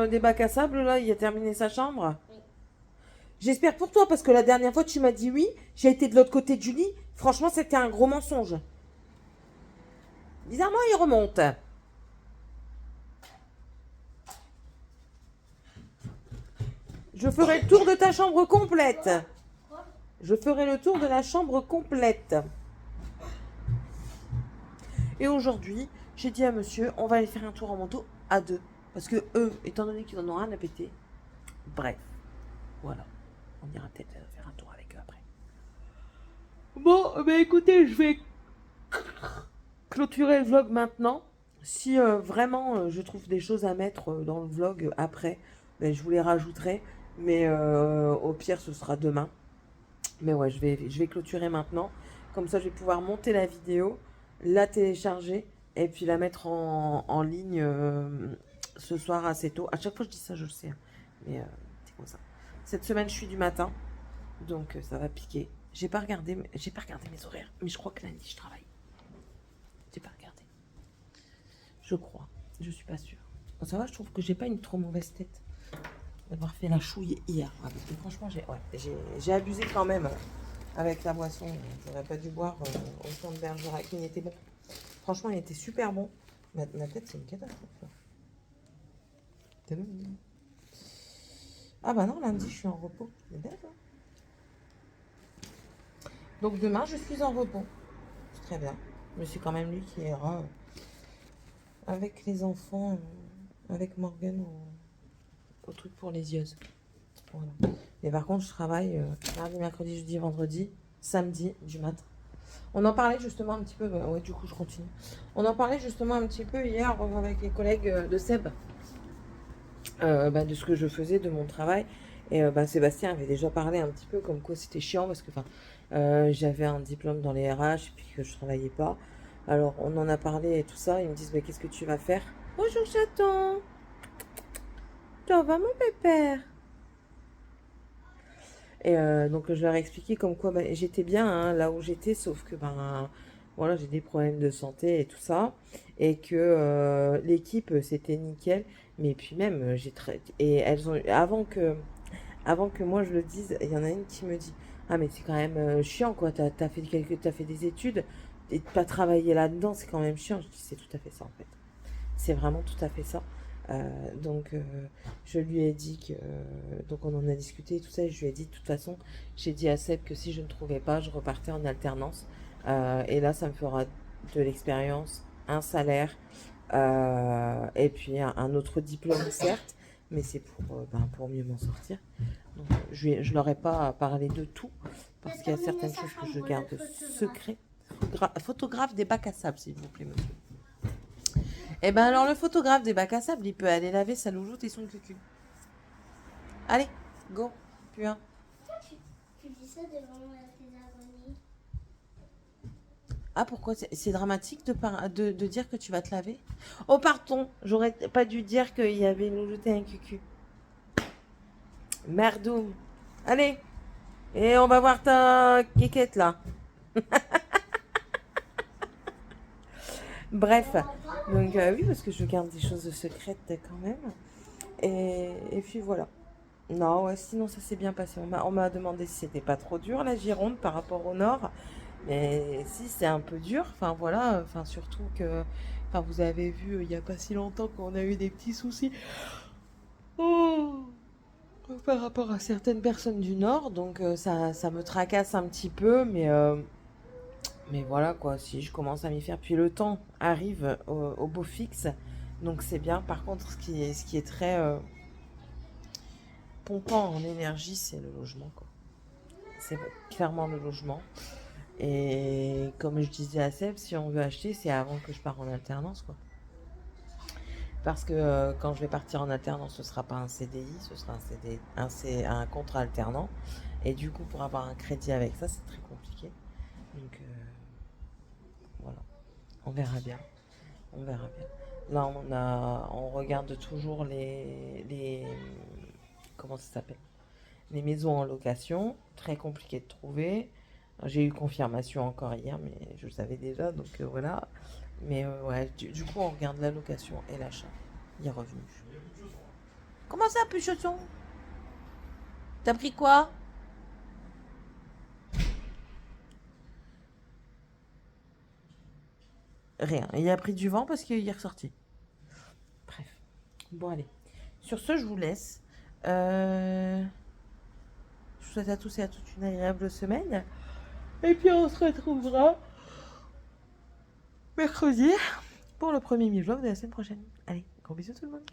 des bacs à sable, là, il a terminé sa chambre. Oui. J'espère pour toi, parce que la dernière fois, tu m'as dit oui. J'ai été de l'autre côté du lit. Franchement, c'était un gros mensonge. Bizarrement, il remonte. Je ferai le tour de ta chambre complète. Quoi? Je ferai le tour de la chambre complète. Et aujourd'hui, j'ai dit à monsieur, on va aller faire un tour en moto à deux. Parce que eux, étant donné qu'ils en ont rien à péter, bref, voilà. On ira peut-être faire un tour avec eux après. Bon, bah écoutez, je vais clôturer le vlog maintenant. Si vraiment je trouve des choses à mettre dans le vlog après, ben, je vous les rajouterai. Mais au pire, ce sera demain. Mais ouais, je vais clôturer maintenant. Comme ça, je vais pouvoir monter la vidéo, la télécharger et puis la mettre en ligne ce soir assez tôt. À chaque fois, je dis ça, je le sais. Hein. Mais c'est comme ça. Cette semaine, je suis du matin. Donc, ça va piquer. J'ai pas regardé mes horaires. Mais je crois que lundi, je travaille. J'ai pas regardé. Je crois. Je suis pas sûre. Bon, ça va, je trouve que j'ai pas une trop mauvaise tête d'avoir fait la chouille hier. Ah, parce que franchement, j'ai abusé quand même avec la boisson. J'aurais pas dû boire autant de Bergerac. Il était bon. Franchement, il était super bon. Ma tête, c'est une catastrophe. Là. Ah bah non, lundi, je suis en repos. C'est bête, hein. Donc demain, je suis en repos. C'est très bien. Mais c'est quand même lui qui ira avec les enfants, avec Morgane au truc pour les yeux. Voilà. Mais par contre, je travaille mardi, mercredi, jeudi, vendredi, samedi du matin. On en parlait justement un petit peu, ouais, du coup, je continue. On en parlait justement un petit peu hier avec les collègues de Seb, de ce que je faisais, de mon travail. Et Sébastien avait déjà parlé un petit peu comme quoi c'était chiant parce que j'avais un diplôme dans les RH et puis que je travaillais pas. Alors on en a parlé et tout ça. Ils me disent qu'est-ce que tu vas faire? Bonjour chaton. Ça va mon pépère? Et donc je leur ai expliqué comme quoi j'étais bien hein, là où j'étais, sauf que voilà, j'ai des problèmes de santé et tout ça. Et que l'équipe c'était nickel. Mais puis même et elles ont avant que moi je le dise, il y en a une qui me dit ah mais c'est quand même chiant quoi, t'as fait des études et de pas travailler là-dedans, c'est quand même chiant. Je dis c'est tout à fait ça en fait. C'est vraiment tout à fait ça. Donc je lui ai dit que donc on en a discuté et tout ça et je lui ai dit de toute façon j'ai dit à Seb que si je ne trouvais pas je repartais en alternance et là ça me fera de l'expérience, un salaire et puis un autre diplôme certes mais c'est pour mieux m'en sortir. Donc je leur ai pas parlé de tout parce qu'il y a certaines choses que je garde secret. Photographe des bacs à sable s'il vous plaît monsieur. Et ben alors le photographe des bacs à sable, il peut aller laver sa louloute et son cucu. Allez, go, putain. Tu dis ça devant tes abonnés? Ah pourquoi c'est dramatique de dire que tu vas te laver? Oh pardon, j'aurais pas dû dire qu'il y avait une louloute et un cucu. Merdoum. Allez, Et on va voir ta quéquette là. Bref, donc oui, parce que je garde des choses secrètes quand même. Et puis voilà. Non, ouais, sinon ça s'est bien passé. On m'a demandé si c'était pas trop dur la Gironde par rapport au nord. Mais si, c'est un peu dur. Enfin voilà, enfin surtout que, enfin vous avez vu il y a pas si longtemps qu'on a eu des petits soucis. Oh, par rapport à certaines personnes du nord, donc ça me tracasse un petit peu, mais voilà quoi. Si je commence à m'y faire, puis le temps arrive au beau fixe, donc c'est bien. Par contre, ce qui est très pompant en énergie, c'est le logement quoi. C'est clairement le logement. Et comme je disais à Seb, si on veut acheter, c'est avant que je parte en alternance, quoi. Parce que quand je vais partir en alternance, ce sera pas un CDI, ce sera un CDI, un contrat alternant. Et du coup, pour avoir un crédit avec ça, c'est très compliqué. Donc voilà, on verra bien. On verra bien. Là, on regarde toujours comment ça s'appelle? Les maisons en location. Très compliqué de trouver. J'ai eu confirmation encore hier, mais je le savais déjà, donc voilà. Mais ouais, du coup, on regarde la location et l'achat. Il est revenu. Comment ça, Puchoton? T'as pris quoi? Rien. Il a pris du vent parce qu'il est ressorti. Bref. Bon, allez. Sur ce, je vous laisse. Je vous souhaite à tous et à toutes une agréable semaine. Et puis, on se retrouvera mercredi pour le premier mi-vlog de la semaine prochaine. Allez, gros bisous tout le monde.